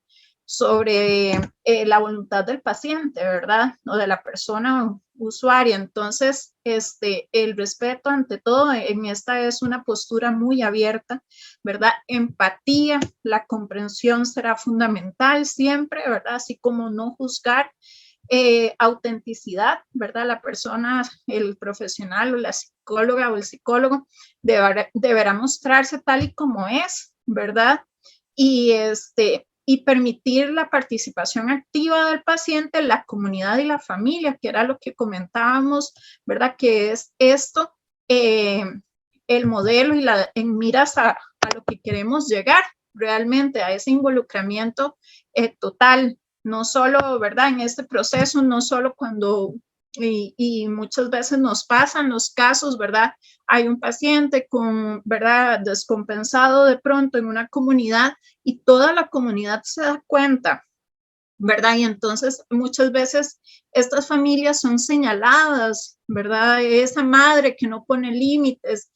la voluntad del paciente, ¿verdad? O de la persona usuaria. Entonces, el respeto ante todo en esta es una postura muy abierta, ¿verdad? Empatía, la comprensión será fundamental siempre, ¿verdad? Así como no juzgar. Autenticidad, ¿verdad? La persona, el profesional o la psicóloga o el psicólogo deberá mostrarse tal y como es, ¿verdad? Y permitir la participación activa del paciente en la comunidad y la familia, que era lo que comentábamos, ¿verdad? Que es esto, el modelo y en miras a lo que queremos llegar realmente, a ese involucramiento total, no solo, ¿verdad? En este proceso, no solo cuando, y muchas veces nos pasan los casos, ¿verdad? Hay un paciente con, ¿verdad? Descompensado de pronto en una comunidad y toda la comunidad se da cuenta, ¿verdad? Y entonces muchas veces estas familias son señaladas, ¿verdad? Esa madre que no pone límites,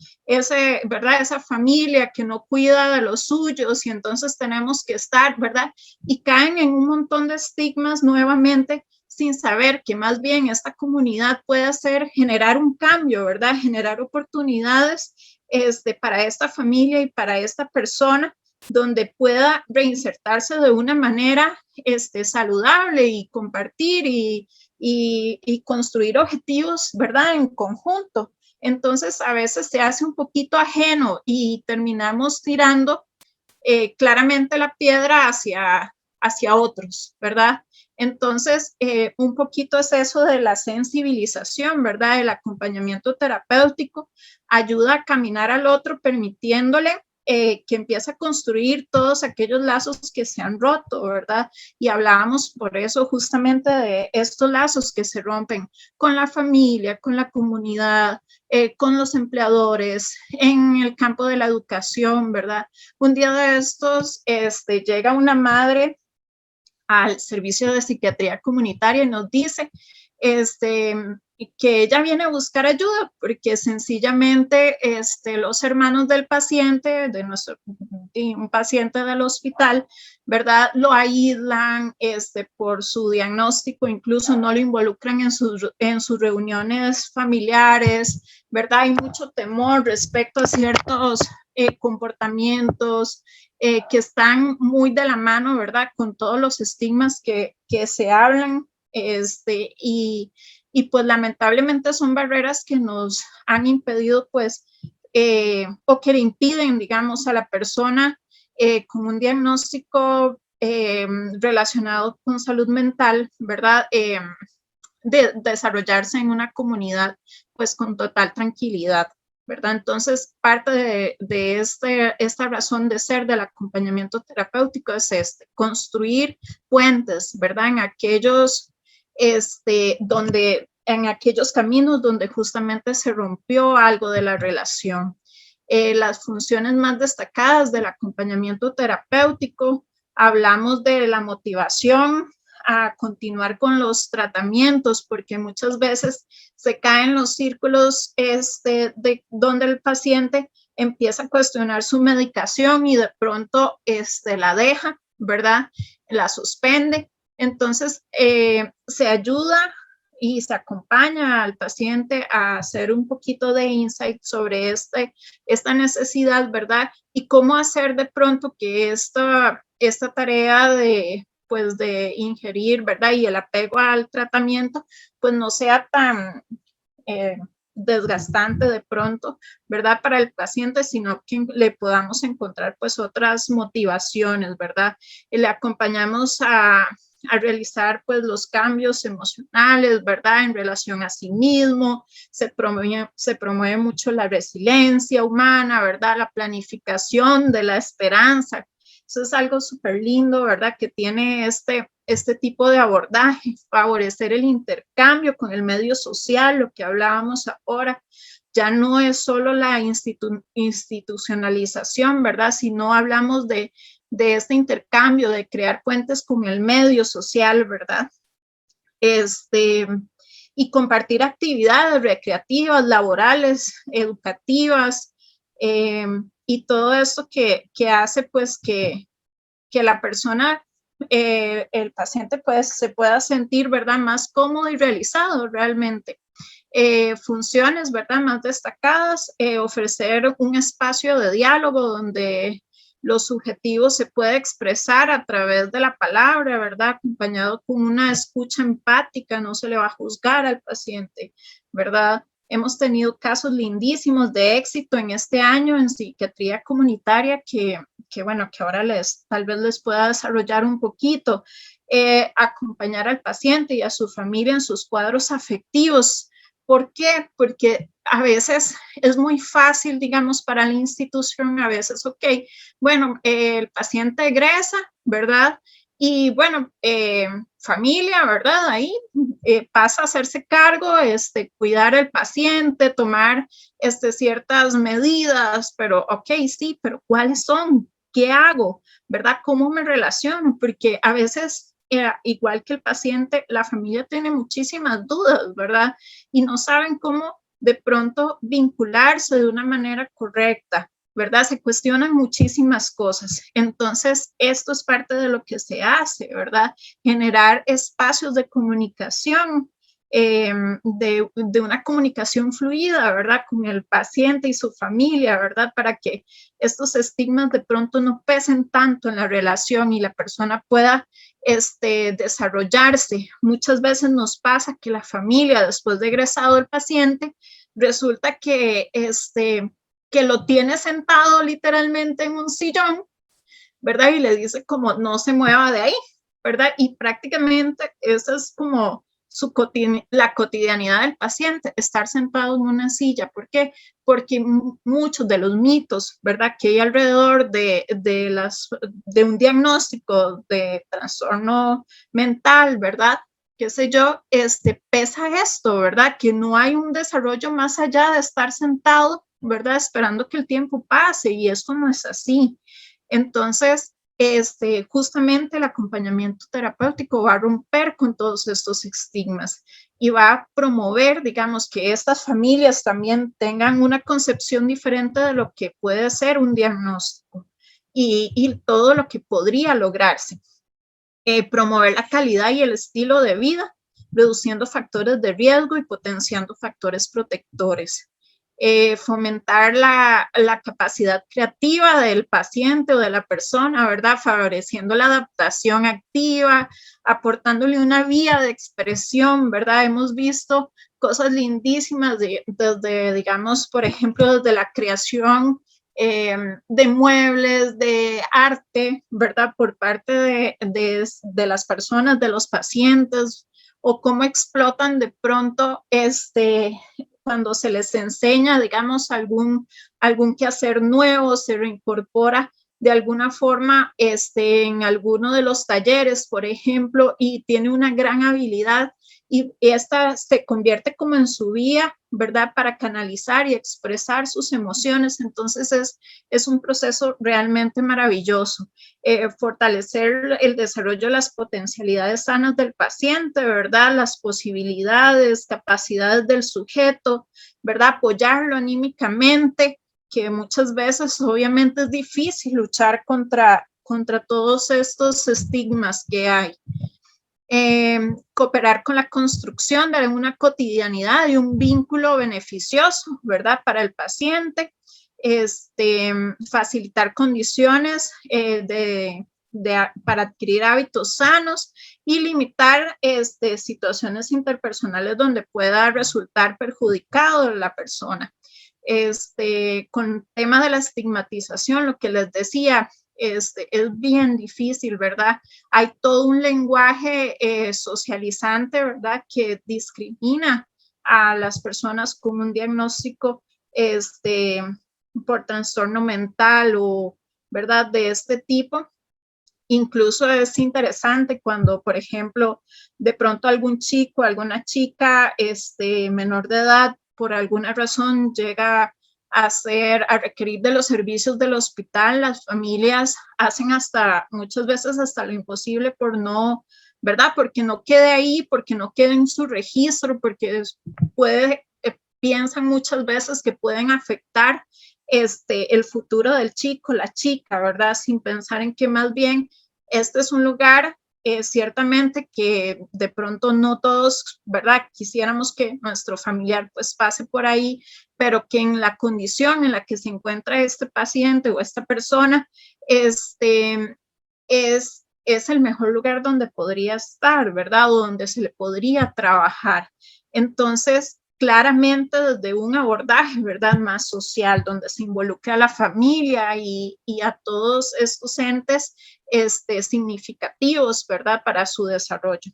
¿verdad? Esa familia que no cuida de los suyos y entonces tenemos que estar, ¿verdad? Y caen en un montón de estigmas nuevamente sin saber que más bien esta comunidad puede generar un cambio, ¿verdad? Generar oportunidades para esta familia y para esta persona donde pueda reinsertarse de una manera saludable y compartir y construir objetivos, ¿verdad? En conjunto. Entonces, a veces se hace un poquito ajeno y terminamos tirando claramente la piedra hacia otros, ¿verdad? Entonces, un poquito es eso de la sensibilización, ¿verdad? El acompañamiento terapéutico ayuda a caminar al otro permitiéndole que empiece a construir todos aquellos lazos que se han roto, ¿verdad? Y hablábamos por eso justamente de estos lazos que se rompen con la familia, con la comunidad, con los empleadores, en el campo de la educación, ¿verdad? Un día de estos llega una madre al servicio de psiquiatría comunitaria y nos dice que ella viene a buscar ayuda porque sencillamente los hermanos del paciente, un paciente del hospital, ¿verdad? Lo aíslan por su diagnóstico, incluso no lo involucran en sus reuniones familiares, ¿verdad? Hay mucho temor respecto a ciertos comportamientos que están muy de la mano, ¿verdad? Con todos los estigmas que se hablan, y pues lamentablemente son barreras que nos han impedido, pues, o que le impiden, digamos, a la persona con un diagnóstico relacionado con salud mental, ¿verdad? De desarrollarse en una comunidad, pues, con total tranquilidad, ¿verdad? Entonces, parte de esta razón de ser del acompañamiento terapéutico es construir puentes, ¿verdad? En aquellos en aquellos caminos donde justamente se rompió algo de la relación. Las funciones más destacadas del acompañamiento terapéutico, hablamos de la motivación a continuar con los porque muchas veces se caen los círculos donde el paciente empieza a cuestionar su medicación y de pronto la deja, ¿verdad? La suspende. Entonces, se ayuda y se acompaña al paciente a hacer un poquito de insight sobre esta necesidad, ¿verdad? Y cómo hacer de pronto que esta tarea de ingerir, ¿verdad? Y el apego al tratamiento, pues no sea tan desgastante de pronto, ¿verdad? Para el paciente, sino que le podamos encontrar pues otras motivaciones, ¿verdad? Y le acompañamos a realizar pues los cambios emocionales, ¿verdad? En relación a sí mismo, se promueve mucho la resiliencia humana, ¿verdad? La planificación de la esperanza. Eso es algo súper lindo, ¿verdad? Que tiene este tipo de abordaje, favorecer el intercambio con el medio social, lo que hablábamos ahora. Ya no es solo la institucionalización, ¿verdad? Sino hablamos de este intercambio, de crear puentes con el medio social, ¿verdad? Y compartir actividades recreativas, laborales, educativas, y todo esto que hace pues que la persona, el paciente pues se pueda sentir, ¿verdad? Más cómodo y realizado realmente. Funciones, ¿verdad? Más destacadas, ofrecer un espacio de diálogo donde los subjetivos se puede expresar a través de la palabra, ¿verdad? Acompañado con una escucha empática, no se le va a juzgar al paciente, ¿verdad? Hemos tenido casos lindísimos de éxito en este año en psiquiatría comunitaria que bueno, que ahora tal vez les pueda desarrollar un poquito, acompañar al paciente y a su familia en sus cuadros afectivos. ¿Por qué? Porque a veces es muy fácil, digamos, para la institución, a veces, ok, bueno, el paciente egresa, ¿verdad? Y bueno, familia, ¿verdad? Ahí pasa a hacerse cargo, cuidar al paciente, tomar ciertas medidas, pero ok, sí, pero ¿cuáles son? ¿Qué hago? ¿Verdad? ¿Cómo me relaciono? Porque a veces, igual que el paciente, la familia tiene muchísimas dudas, ¿verdad? Y no saben cómo de pronto vincularse de una manera correcta, ¿verdad? Se cuestionan muchísimas cosas. Entonces, esto es parte de lo que se hace, ¿verdad? Generar espacios de comunicación, de una comunicación fluida, ¿verdad? Con el paciente y su familia, ¿verdad? Para que estos estigmas de pronto no pesen tanto en la relación y la persona pueda desarrollarse. Muchas veces nos pasa que la familia, después de egresado el paciente, resulta que lo tiene sentado literalmente en un sillón, ¿verdad? Y le dice como no se mueva de ahí, ¿verdad? Y prácticamente esa es como la cotidianidad del paciente, estar sentado en una silla. ¿Por qué? Porque muchos de los mitos, ¿verdad?, que hay alrededor de un diagnóstico de trastorno mental, ¿verdad?, qué sé yo, pesa esto, ¿verdad?, que no hay un desarrollo más allá de estar sentado, ¿verdad?, esperando que el tiempo pase, y esto no es así. Entonces, justamente el acompañamiento terapéutico va a romper con todos estos estigmas y va a promover, digamos, que estas familias también tengan una concepción diferente de lo que puede ser un diagnóstico y todo lo que podría lograrse. Promover la calidad y el estilo de vida, reduciendo factores de riesgo y potenciando factores protectores. Fomentar la capacidad creativa del paciente o de la persona, ¿verdad? Favoreciendo la adaptación activa, aportándole una vía de expresión, ¿verdad? Hemos visto cosas lindísimas desde, digamos, por ejemplo, desde la creación de muebles, de arte, ¿verdad? Por parte de las personas, de los pacientes, o cómo explotan de pronto cuando se les enseña, digamos, algún quehacer nuevo, se reincorpora de alguna forma en alguno de los talleres, por ejemplo, y tiene una gran habilidad y esta se convierte como en su vía, ¿verdad?, para canalizar y expresar sus emociones. Entonces es un proceso realmente maravilloso. Fortalecer el desarrollo de las potencialidades sanas del paciente, ¿verdad?, las posibilidades, capacidades del sujeto, ¿verdad?, apoyarlo anímicamente, que muchas veces obviamente es difícil luchar contra todos estos estigmas que hay. Cooperar con la construcción de una cotidianidad y un vínculo beneficioso, ¿verdad? Para el paciente, facilitar condiciones para adquirir hábitos sanos y limitar situaciones interpersonales donde pueda resultar perjudicado la persona. Con el tema de la estigmatización, lo que les decía, es bien difícil, ¿verdad? Hay todo un lenguaje socializante, ¿verdad? Que discrimina a las personas con un diagnóstico por trastorno mental o, ¿verdad? De este tipo. Incluso es interesante cuando, por ejemplo, de pronto algún chico, alguna chica menor de edad, por alguna razón llega a requerir de los servicios del hospital, las familias hacen muchas veces hasta lo imposible por no, ¿verdad? Porque no quede ahí, porque no quede en su registro, porque piensan muchas veces que pueden afectar el futuro del chico, la chica, ¿verdad? Sin pensar en que más bien este es un lugar ciertamente que de pronto no todos, ¿verdad? Quisiéramos que nuestro familiar pues pase por ahí, pero que en la condición en la que se encuentra este paciente o esta persona, es el mejor lugar donde podría estar, ¿verdad? O donde se le podría trabajar. Entonces, claramente desde un abordaje, ¿verdad? Más social, donde se involucre a la familia y a todos estos entes significativos, ¿verdad? Para su desarrollo.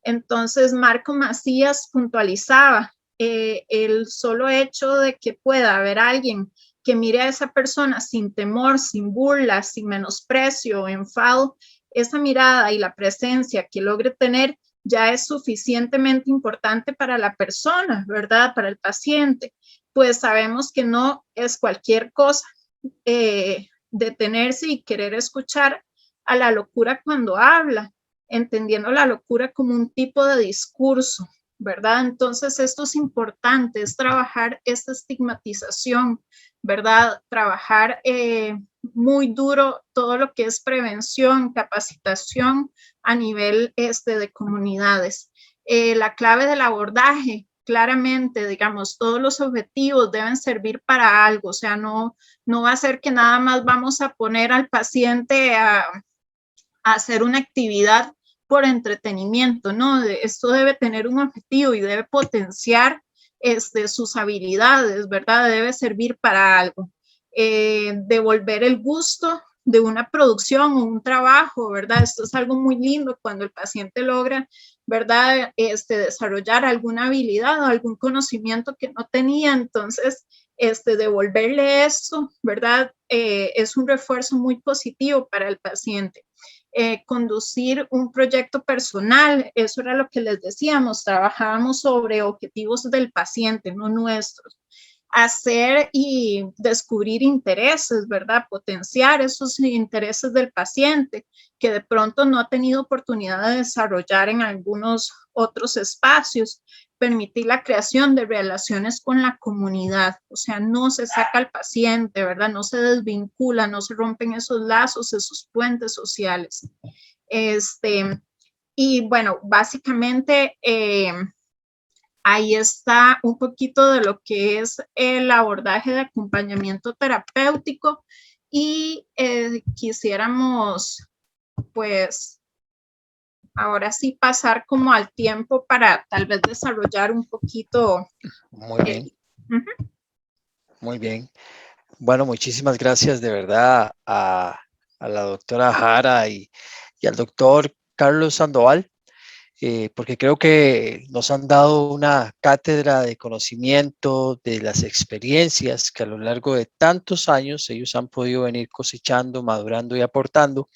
Entonces, Marco Macías puntualizaba el solo hecho de que pueda haber alguien que mire a esa persona sin temor, sin burla, sin menosprecio, enfado, esa mirada y la presencia que logre tener ya es suficientemente importante para la persona, ¿verdad? Para el paciente. Pues sabemos que no es cualquier cosa detenerse y querer escuchar a la locura cuando habla, entendiendo la locura como un tipo de discurso, ¿verdad? Entonces esto es importante, es trabajar esta estigmatización, ¿verdad? Trabajar muy duro todo lo que es prevención, capacitación a nivel de comunidades. La clave del abordaje, claramente, digamos, todos los objetivos deben servir para algo, o sea, no va a ser que nada más vamos a poner al paciente a hacer una actividad por entretenimiento, ¿no? Esto debe tener un objetivo y debe potenciar sus habilidades, ¿verdad? Debe servir para algo. Devolver el gusto de una producción o un trabajo, ¿verdad? Esto es algo muy lindo cuando el paciente logra, ¿verdad? Desarrollar alguna habilidad o algún conocimiento que no tenía, entonces, devolverle esto, ¿verdad? Es un refuerzo muy positivo para el paciente. Conducir un proyecto personal, eso era lo que les decíamos, trabajábamos sobre objetivos del paciente, no nuestros. Hacer y descubrir intereses, ¿verdad? Potenciar esos intereses del paciente que de pronto no ha tenido oportunidad de desarrollar en algunos otros espacios. Permitir la creación de relaciones con la comunidad, o sea, no se saca al paciente, ¿verdad? No se desvincula, no se rompen esos lazos, esos puentes sociales. Y bueno, básicamente ahí está un poquito de lo que es el abordaje de acompañamiento terapéutico y quisiéramos, pues, ahora sí pasar como al tiempo para tal vez desarrollar un poquito. Muy bien. Muy bien. Bueno, muchísimas gracias de verdad a la doctora Jara y al doctor Carlos Sandoval, porque creo que nos han dado una cátedra de conocimiento de las experiencias que a lo largo de tantos años ellos han podido venir cosechando, madurando y aportando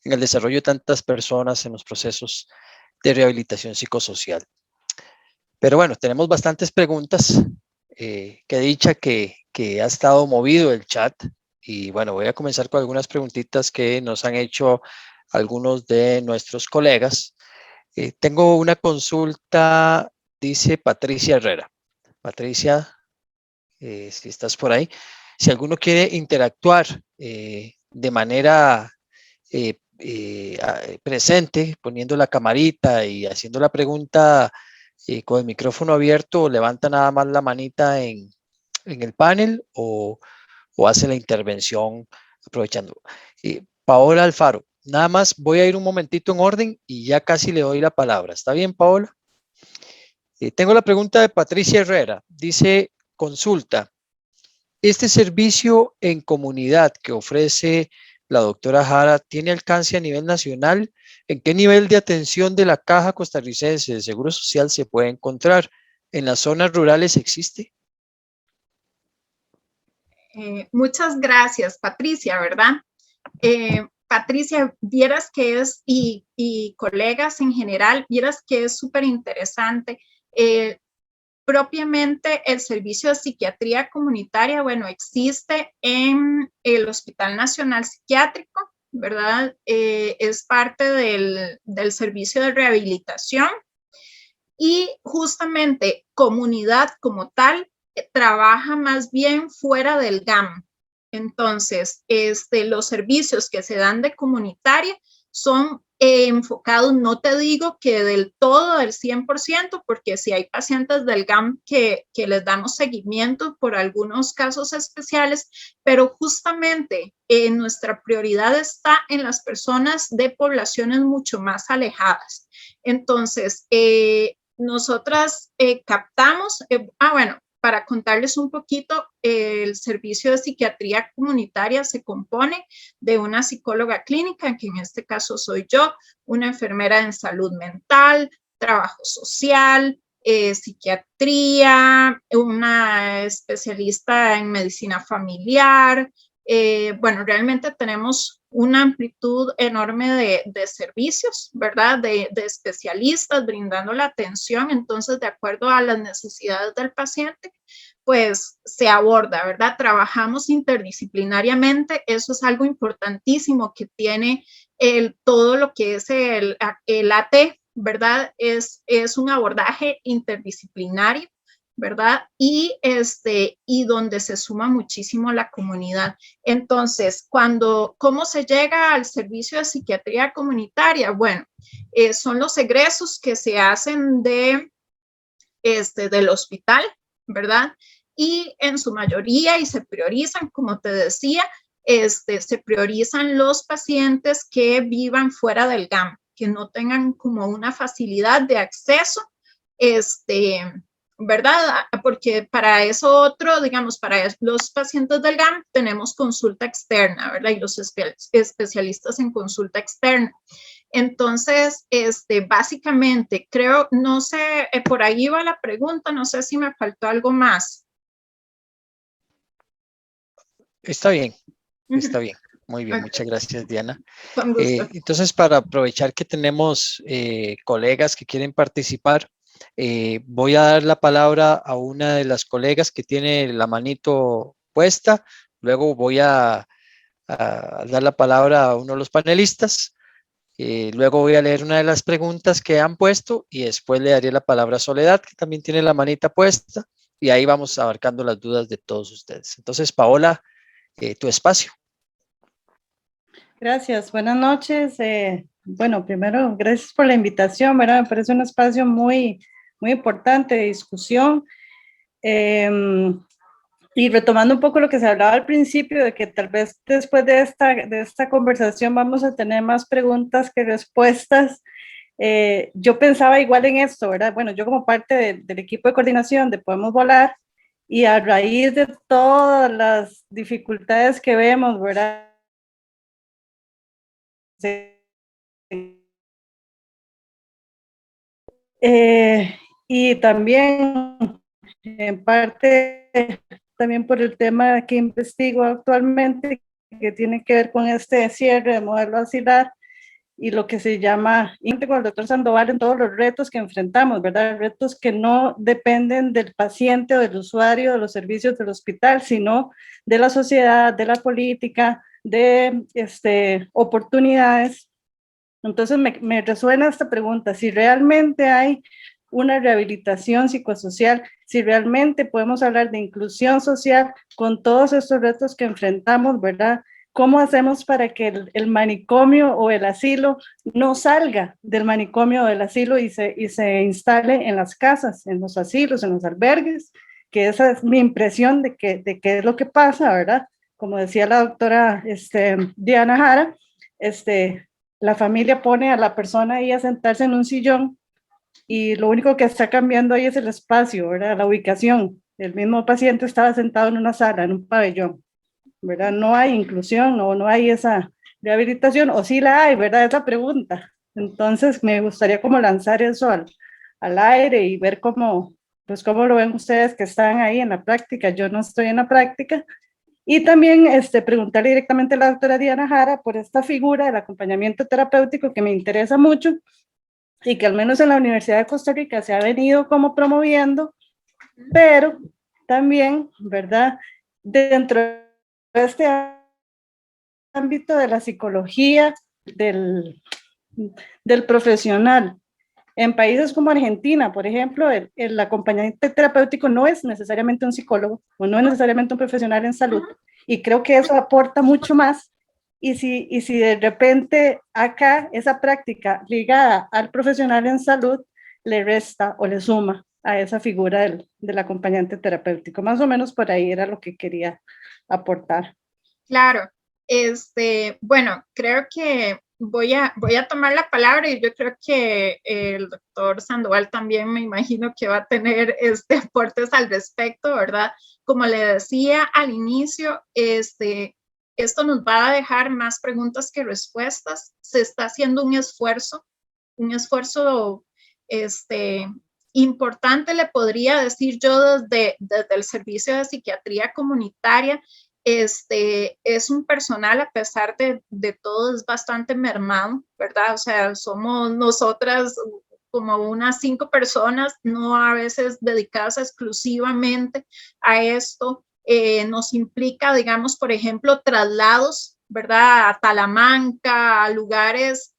en el desarrollo de tantas personas en los procesos de rehabilitación psicosocial. Pero bueno, tenemos bastantes preguntas. Qué dicha que ha estado movido el chat. Y bueno, voy a comenzar con algunas preguntitas que nos han hecho algunos de nuestros colegas. Tengo una consulta, dice Patricia Herrera. Patricia, si estás por ahí. Si alguno quiere interactuar de manera presente, poniendo la camarita y haciendo la pregunta con el micrófono abierto, levanta nada más la manita en el panel o hace la intervención aprovechando. Paola Alfaro, nada más voy a ir un momentito en orden y ya casi le doy la palabra. ¿Está bien, Paola? Tengo la pregunta de Patricia Herrera. Dice, consulta, ¿este servicio en comunidad que ofrece la doctora Jara tiene alcance a nivel nacional? ¿En qué nivel de atención de la Caja Costarricense de Seguro Social se puede encontrar? ¿En las zonas rurales existe? Muchas gracias, Patricia, ¿verdad? Patricia, vieras que es, y colegas en general, vieras que es súper interesante. Propiamente el servicio de psiquiatría comunitaria, bueno, existe en el Hospital Nacional Psiquiátrico, ¿verdad? Es parte del servicio de rehabilitación y justamente comunidad como tal trabaja más bien fuera del GAM. Entonces, los servicios que se dan de comunitaria son enfocados, no te digo que del todo, del 100%, porque si hay pacientes del GAM que les damos seguimiento por algunos casos especiales, pero justamente nuestra prioridad está en las personas de poblaciones mucho más alejadas. Entonces, nosotras captamos, bueno, para contarles un poquito, el servicio de psiquiatría comunitaria se compone de una psicóloga clínica, que en este caso soy yo, una enfermera en salud mental, trabajo social, psiquiatría, una especialista en medicina familiar. Bueno, realmente tenemos una amplitud enorme de servicios, ¿verdad? De especialistas brindando la atención. Entonces, de acuerdo a las necesidades del paciente, pues se aborda, ¿verdad? Trabajamos interdisciplinariamente. Eso es algo importantísimo que tiene todo lo que es el AT, ¿verdad? Es un abordaje interdisciplinario, ¿verdad? Y donde se suma muchísimo la comunidad. Entonces, ¿cómo se llega al servicio de psiquiatría comunitaria? Bueno, son los egresos que se hacen del hospital, ¿verdad? Y en su mayoría, y se priorizan, como te decía, se priorizan los pacientes que vivan fuera del GAM, que no tengan como una facilidad de acceso, ¿verdad? Porque para eso otro, digamos, para los pacientes del GAM tenemos consulta externa, ¿verdad? Y los especialistas en consulta externa. Entonces, básicamente, creo, no sé, por ahí va la pregunta, no sé si me faltó algo más. Está bien, está bien. Muy bien, Okay. Muchas gracias, Diana. Con gusto. Entonces, para aprovechar que tenemos colegas que quieren participar, voy a dar la palabra a una de las colegas que tiene la manito puesta. Luego voy a dar la palabra a uno de los panelistas. Luego voy a leer una de las preguntas que han puesto y después le daré la palabra a Soledad, que también tiene la manita puesta. Y ahí vamos abarcando las dudas de todos ustedes. Entonces, Paola, tu espacio. Gracias, buenas noches. Bueno, primero, gracias por la invitación, ¿verdad? Me parece un espacio muy, muy importante de discusión. Y retomando un poco lo que se hablaba al principio, de que tal vez después de esta conversación vamos a tener más preguntas que respuestas. Yo pensaba igual en esto, ¿verdad? Bueno, yo como parte del equipo de coordinación de Podemos Volar, y a raíz de todas las dificultades que vemos, ¿verdad? Y también, en parte, también por el tema que investigo actualmente, que tiene que ver con este cierre de modelo asilar y lo que se llama, con el doctor Sandoval, en todos los retos que enfrentamos, ¿verdad? Retos que no dependen del paciente o del usuario de los servicios del hospital, sino de la sociedad, de la política, de oportunidades. Entonces me resuena esta pregunta, si realmente hay una rehabilitación psicosocial, si realmente podemos hablar de inclusión social con todos estos retos que enfrentamos, ¿verdad? ¿Cómo hacemos para que el manicomio o el asilo no salga del manicomio o del asilo y se instale en las casas, en los asilos, en los albergues? Que esa es mi impresión de qué es lo que pasa, ¿verdad? Como decía la doctora Diana Jara, la familia pone a la persona ahí a sentarse en un sillón y lo único que está cambiando ahí es el espacio, ¿verdad? La ubicación. El mismo paciente estaba sentado en una sala, en un pabellón, ¿verdad? No hay inclusión o no hay esa rehabilitación, o sí la hay, ¿verdad? Es la pregunta. Entonces me gustaría como lanzar eso al aire y ver cómo lo ven ustedes que están ahí en la práctica. Yo no estoy en la práctica. Y también preguntarle directamente a la doctora Diana Jara por esta figura del acompañamiento terapéutico que me interesa mucho y que al menos en la Universidad de Costa Rica se ha venido como promoviendo, pero también, ¿verdad? Dentro de este ámbito de la psicología del profesional. En países como Argentina, por ejemplo, el acompañamiento terapéutico no es necesariamente un psicólogo o no es necesariamente un profesional en salud, y creo que eso aporta mucho más. Y si de repente acá esa práctica ligada al profesional en salud le resta o le suma a esa figura del acompañante terapéutico. Más o menos por ahí era lo que quería aportar. Claro, bueno, creo que voy a tomar la palabra y yo creo que el doctor Sandoval también me imagino que va a tener aportes al respecto, ¿verdad? Como le decía al inicio, esto nos va a dejar más preguntas que respuestas. Se está haciendo un esfuerzo importante, le podría decir yo, desde el servicio de psiquiatría comunitaria. Es un personal, a pesar de todo, es bastante mermado, ¿verdad? O sea, somos nosotras como unas 5 personas, no a veces dedicadas exclusivamente a esto. Nos implica, digamos, por ejemplo, traslados, ¿verdad? A Talamanca, a lugares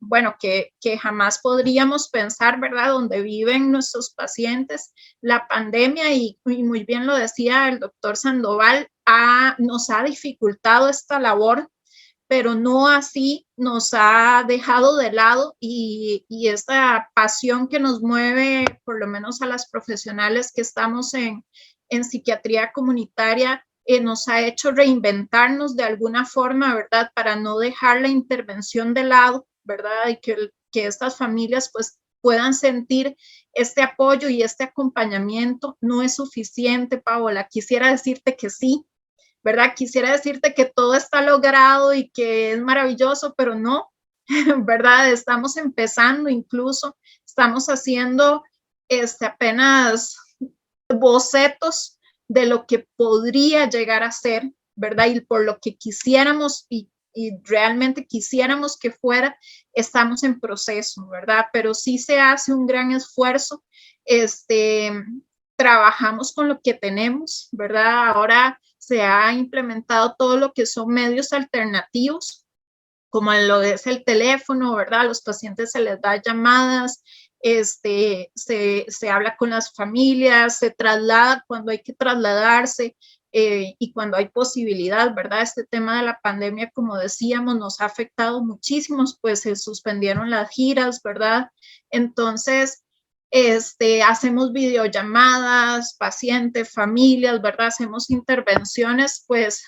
bueno, que jamás podríamos pensar, ¿verdad?, donde viven nuestros pacientes. La pandemia, y muy bien lo decía el doctor Sandoval, nos ha dificultado esta labor, pero no así nos ha dejado de lado, y esta pasión que nos mueve, por lo menos a las profesionales que estamos en psiquiatría comunitaria, nos ha hecho reinventarnos de alguna forma, ¿verdad? Para no dejar la intervención de lado, ¿verdad? Y que estas familias pues puedan sentir este apoyo y este acompañamiento. No es suficiente, Paola. Quisiera decirte que sí, ¿verdad? Quisiera decirte que todo está logrado y que es maravilloso, pero no, ¿verdad? Estamos empezando, incluso estamos haciendo apenas bocetos de lo que podría llegar a ser, ¿verdad? Y por lo que quisiéramos y realmente quisiéramos que fuera, estamos en proceso, ¿verdad? Pero sí se hace un gran esfuerzo. Trabajamos con lo que tenemos, ¿verdad? Ahora se ha implementado todo lo que son medios alternativos, como lo es el teléfono, ¿verdad? A los pacientes se les da llamadas, se habla con las familias, se traslada cuando hay que trasladarse, y cuando hay posibilidad, ¿verdad? Este tema de la pandemia, como decíamos, nos ha afectado muchísimo, pues se suspendieron las giras, ¿verdad? Entonces, hacemos videollamadas, pacientes, familias, ¿verdad? Hacemos intervenciones, pues,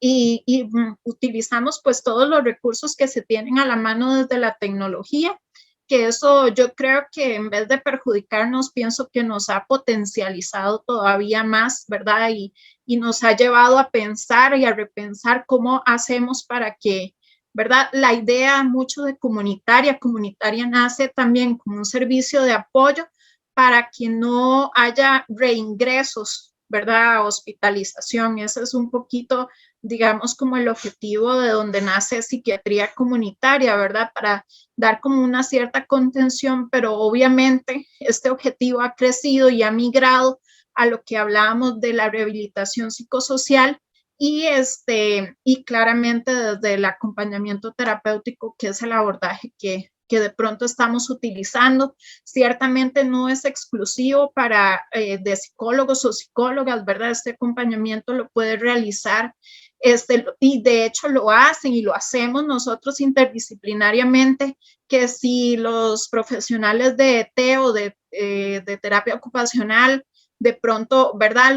y utilizamos pues todos los recursos que se tienen a la mano desde la tecnología, que eso yo creo que en vez de perjudicarnos, pienso que nos ha potencializado todavía más, ¿verdad? Y nos ha llevado a pensar y a repensar cómo hacemos para que, ¿verdad? La idea mucho de comunitaria nace también como un servicio de apoyo para que no haya reingresos, ¿verdad? Hospitalización. Ese es un poquito, digamos, como el objetivo de donde nace psiquiatría comunitaria, ¿verdad? Para dar como una cierta contención, pero obviamente este objetivo ha crecido y ha migrado a lo que hablábamos de la rehabilitación psicosocial y claramente desde el acompañamiento terapéutico, que es el abordaje que de pronto estamos utilizando. Ciertamente no es exclusivo para de psicólogos o psicólogas, ¿verdad? Este acompañamiento lo puede realizar y de hecho lo hacen y lo hacemos nosotros interdisciplinariamente, que si los profesionales de ET o de terapia ocupacional, de pronto, ¿verdad?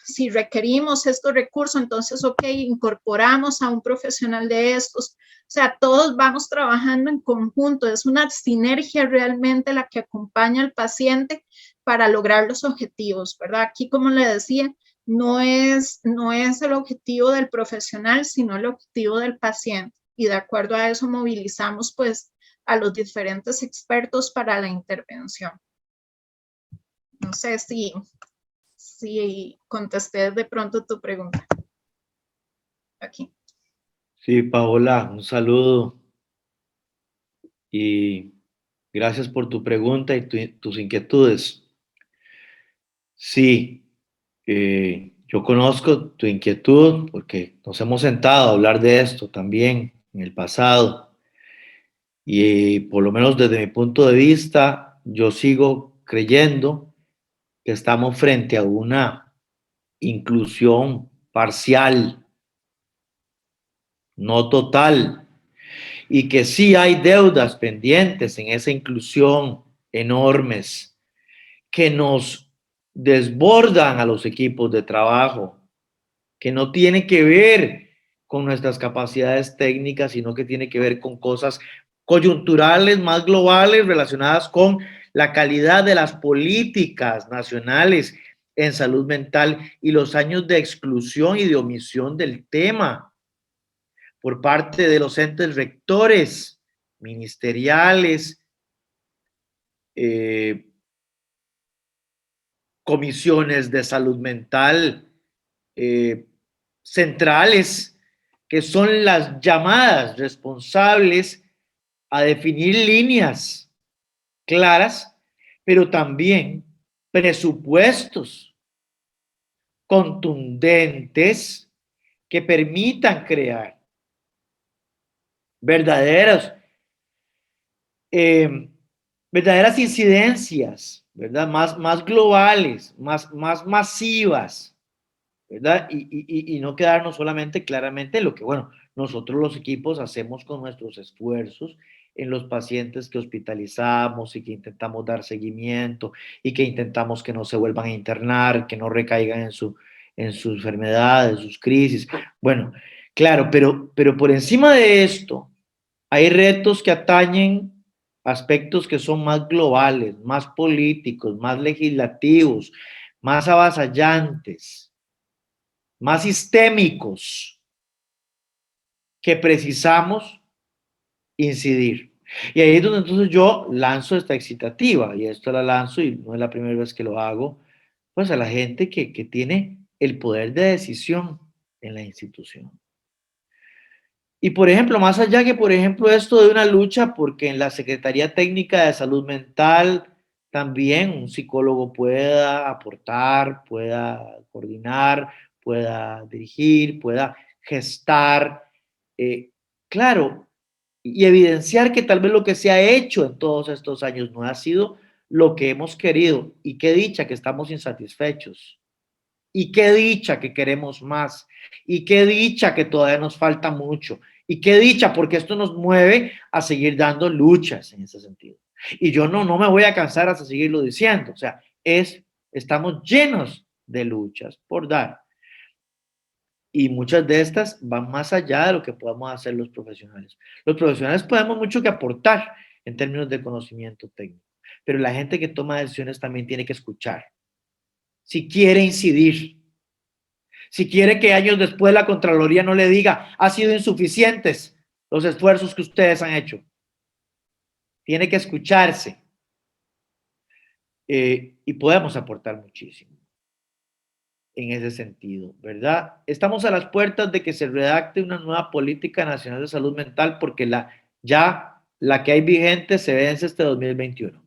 Si requerimos estos recursos, entonces, ok, incorporamos a un profesional de estos. O sea, todos vamos trabajando en conjunto, es una sinergia realmente la que acompaña al paciente para lograr los objetivos, ¿verdad? Aquí, como le decía, no es el objetivo del profesional, sino el objetivo del paciente. Y de acuerdo a eso movilizamos pues a los diferentes expertos para la intervención. No sé si contesté de pronto tu pregunta. Aquí. Sí, Paola, un saludo y gracias por tu pregunta y tus inquietudes. Sí, yo conozco tu inquietud porque nos hemos sentado a hablar de esto también en el pasado y por lo menos desde mi punto de vista, yo sigo creyendo que estamos frente a una inclusión parcial, no total, y que sí hay deudas pendientes en esa inclusión enormes que nos desbordan a los equipos de trabajo, que no tiene que ver con nuestras capacidades técnicas, sino que tiene que ver con cosas coyunturales, más globales, relacionadas con la calidad de las políticas nacionales en salud mental y los años de exclusión y de omisión del tema por parte de los entes rectores, ministeriales, comisiones de salud mental, centrales, que son las llamadas responsables a definir líneas claras, pero también presupuestos contundentes que permitan crear verdaderas incidencias, ¿verdad? Más globales, más masivas, ¿verdad? Y no quedarnos solamente claramente en lo que, bueno, nosotros los equipos hacemos con nuestros esfuerzos en los pacientes que hospitalizamos y que intentamos dar seguimiento y que intentamos que no se vuelvan a internar, que no recaigan en su enfermedad, en sus crisis. Bueno, claro, pero por encima de esto hay retos que atañen aspectos que son más globales, más políticos, más legislativos, más avasallantes, más sistémicos, que precisamos incidir. Y ahí es donde entonces yo lanzo esta excitativa, y esto la lanzo, y no es la primera vez que lo hago, pues a la gente que tiene el poder de decisión en la institución. Y por ejemplo, más allá que, por ejemplo, esto de una lucha, porque en la Secretaría Técnica de Salud Mental también un psicólogo pueda aportar, pueda coordinar, pueda dirigir, pueda gestar, claro, y evidenciar que tal vez lo que se ha hecho en todos estos años no ha sido lo que hemos querido. Y qué dicha que estamos insatisfechos. Y qué dicha que queremos más. Y qué dicha que todavía nos falta mucho. Y qué dicha porque esto nos mueve a seguir dando luchas en ese sentido. Y yo no me voy a cansar hasta seguirlo diciendo. O sea, estamos llenos de luchas por dar. Y muchas de estas van más allá de lo que podamos hacer los profesionales. Los profesionales podemos mucho que aportar en términos de conocimiento técnico, pero la gente que toma decisiones también tiene que escuchar. Si quiere incidir, si quiere que años después la Contraloría no le diga, ha sido insuficientes los esfuerzos que ustedes han hecho. Tiene que escucharse. Y podemos aportar muchísimo en ese sentido, ¿verdad? Estamos a las puertas de que se redacte una nueva política nacional de salud mental porque la que hay vigente se vence este 2021.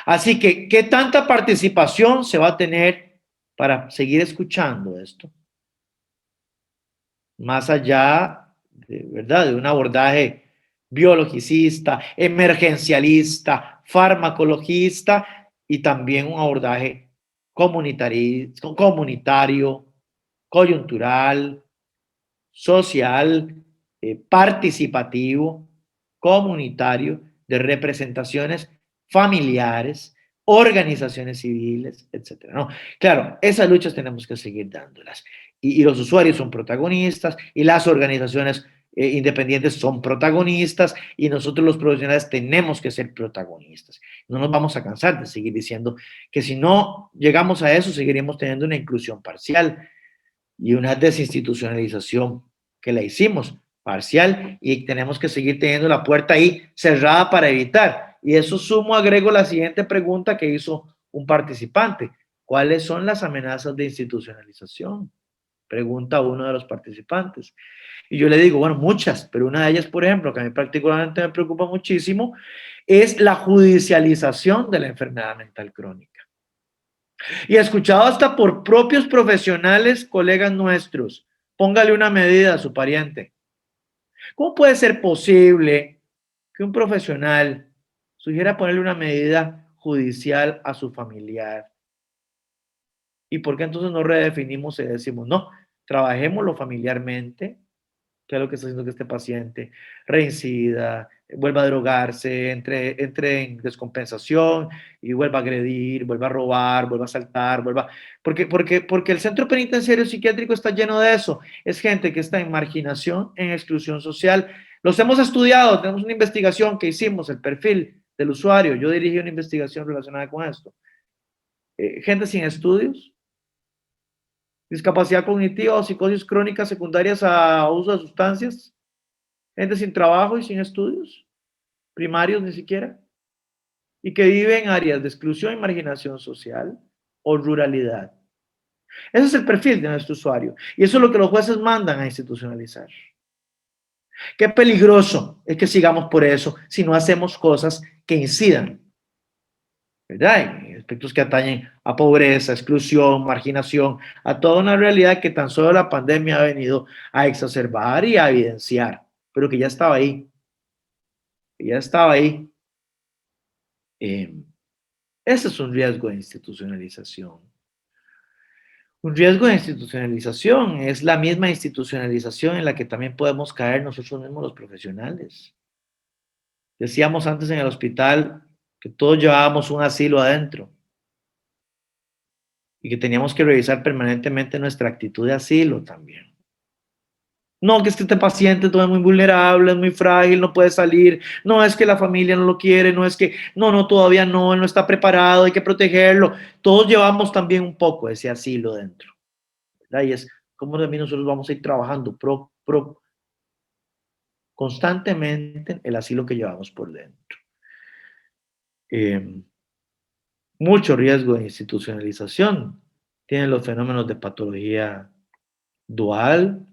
Así que, ¿qué tanta participación se va a tener para seguir escuchando esto? Más allá, ¿verdad?, de un abordaje biologicista, emergencialista, farmacologista y también un abordaje comunitario, coyuntural, social, participativo, comunitario, de representaciones familiares, organizaciones civiles, etcétera, ¿no? Claro, esas luchas tenemos que seguir dándolas. Y los usuarios son protagonistas y las organizaciones independientes son protagonistas y nosotros los profesionales tenemos que ser protagonistas. No nos vamos a cansar de seguir diciendo que si no llegamos a eso, seguiremos teniendo una inclusión parcial y una desinstitucionalización que la hicimos parcial y tenemos que seguir teniendo la puerta ahí cerrada para evitar. Y eso sumo agrego la siguiente pregunta que hizo un participante. ¿Cuáles son las amenazas de institucionalización? Pregunta uno de los participantes. Y yo le digo, bueno, muchas, pero una de ellas, por ejemplo, que a mí particularmente me preocupa muchísimo, es la judicialización de la enfermedad mental crónica. Y escuchado hasta por propios profesionales, colegas nuestros, póngale una medida a su pariente. ¿Cómo puede ser posible que un profesional sugiera ponerle una medida judicial a su familiar? ¿Y por qué entonces no redefinimos y decimos, no, trabajémoslo familiarmente? ¿Qué es lo que está haciendo que este paciente reincida, vuelva a drogarse, entre en descompensación y vuelva a agredir, vuelva a robar, vuelva a saltar, porque el centro penitenciario psiquiátrico está lleno de eso. Es gente que está en marginación, en exclusión social. Los hemos estudiado, tenemos una investigación que hicimos, el perfil del usuario. Yo dirigí una investigación relacionada con esto. Gente sin estudios, discapacidad cognitiva o psicosis crónicas secundarias a uso de sustancias, gente sin trabajo y sin estudios, primarios ni siquiera, y que vive en áreas de exclusión y marginación social o ruralidad. Ese es el perfil de nuestro usuario y eso es lo que los jueces mandan a institucionalizar. Qué peligroso es que sigamos por eso si no hacemos cosas que incidan, ¿verdad? Aspectos que atañen a pobreza, exclusión, marginación, a toda una realidad que tan solo la pandemia ha venido a exacerbar y a evidenciar, pero que ya estaba ahí. Ese es un riesgo de institucionalización. Un riesgo de institucionalización es la misma institucionalización en la que también podemos caer nosotros mismos los profesionales. Decíamos antes en el hospital que todos llevábamos un asilo adentro y que teníamos que revisar permanentemente nuestra actitud de asilo también. No, que es que este paciente todo es muy vulnerable, es muy frágil, no puede salir, no es que la familia no lo quiere, no es que, no, todavía no, él no está preparado, hay que protegerlo. Todos llevamos también un poco ese asilo dentro, ¿verdad? Y es como también nosotros vamos a ir trabajando constantemente el asilo que llevamos por dentro. Mucho riesgo de institucionalización tienen los fenómenos de patología dual,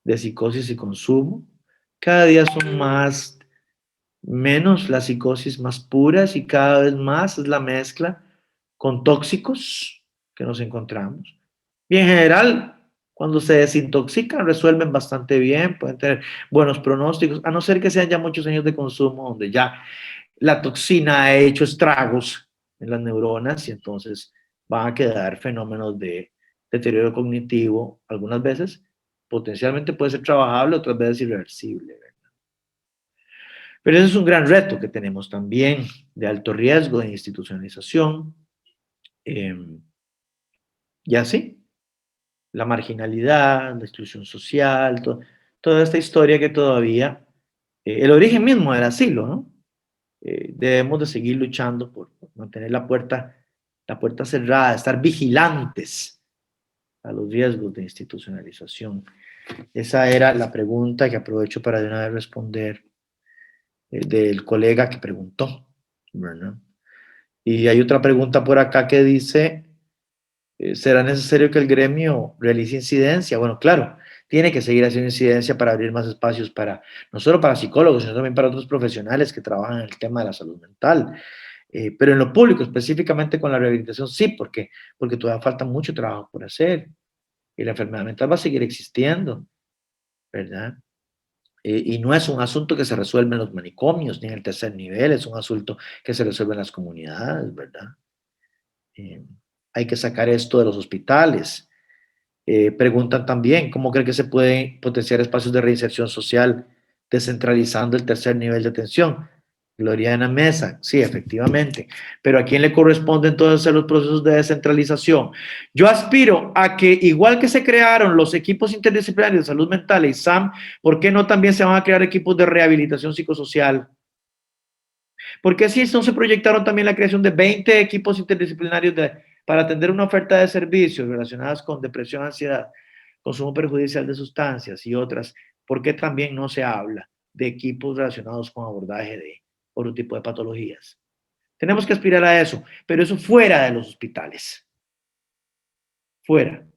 de psicosis y consumo. Cada día son menos las psicosis más puras y cada vez más es la mezcla con tóxicos que nos encontramos. Y en general, cuando se desintoxican, resuelven bastante bien, pueden tener buenos pronósticos, a no ser que sean ya muchos años de consumo donde ya la toxina ha hecho estragos en las neuronas y entonces van a quedar fenómenos de deterioro cognitivo, algunas veces potencialmente puede ser trabajable, otras veces irreversible, ¿verdad? Pero ese es un gran reto que tenemos también, de alto riesgo de institucionalización. Y así, la marginalidad, la exclusión social, toda esta historia que todavía, el origen mismo del asilo, ¿no? Debemos de seguir luchando por mantener la puerta cerrada, estar vigilantes a los riesgos de institucionalización. Esa era la pregunta que aprovecho para de una vez responder del colega que preguntó, ¿verdad? Y hay otra pregunta por acá que dice, ¿será necesario que el gremio realice incidencia? Bueno, claro, tiene que seguir haciendo incidencia para abrir más espacios para, no solo para psicólogos, sino también para otros profesionales que trabajan en el tema de la salud mental. Pero en lo público, específicamente con la rehabilitación, sí, porque todavía falta mucho trabajo por hacer y la enfermedad mental va a seguir existiendo, ¿verdad? Y no es un asunto que se resuelve en los manicomios ni en el tercer nivel, es un asunto que se resuelve en las comunidades, ¿verdad? Hay que sacar esto de los hospitales. Preguntan también, ¿cómo cree que se pueden potenciar espacios de reinserción social descentralizando el tercer nivel de atención? Gloriana Mesa, sí, efectivamente. Pero ¿a quién le corresponde entonces los procesos de descentralización? Yo aspiro a que, igual que se crearon los equipos interdisciplinarios de salud mental y SAM, ¿por qué no también se van a crear equipos de rehabilitación psicosocial? ¿Por qué si no se proyectaron también la creación de 20 equipos interdisciplinarios para atender una oferta de servicios relacionadas con depresión, ansiedad, consumo perjudicial de sustancias y otras? ¿Por qué también no se habla de equipos relacionados con abordaje de otro tipo de patologías? Tenemos que aspirar a eso, pero eso fuera de los hospitales. Fuera.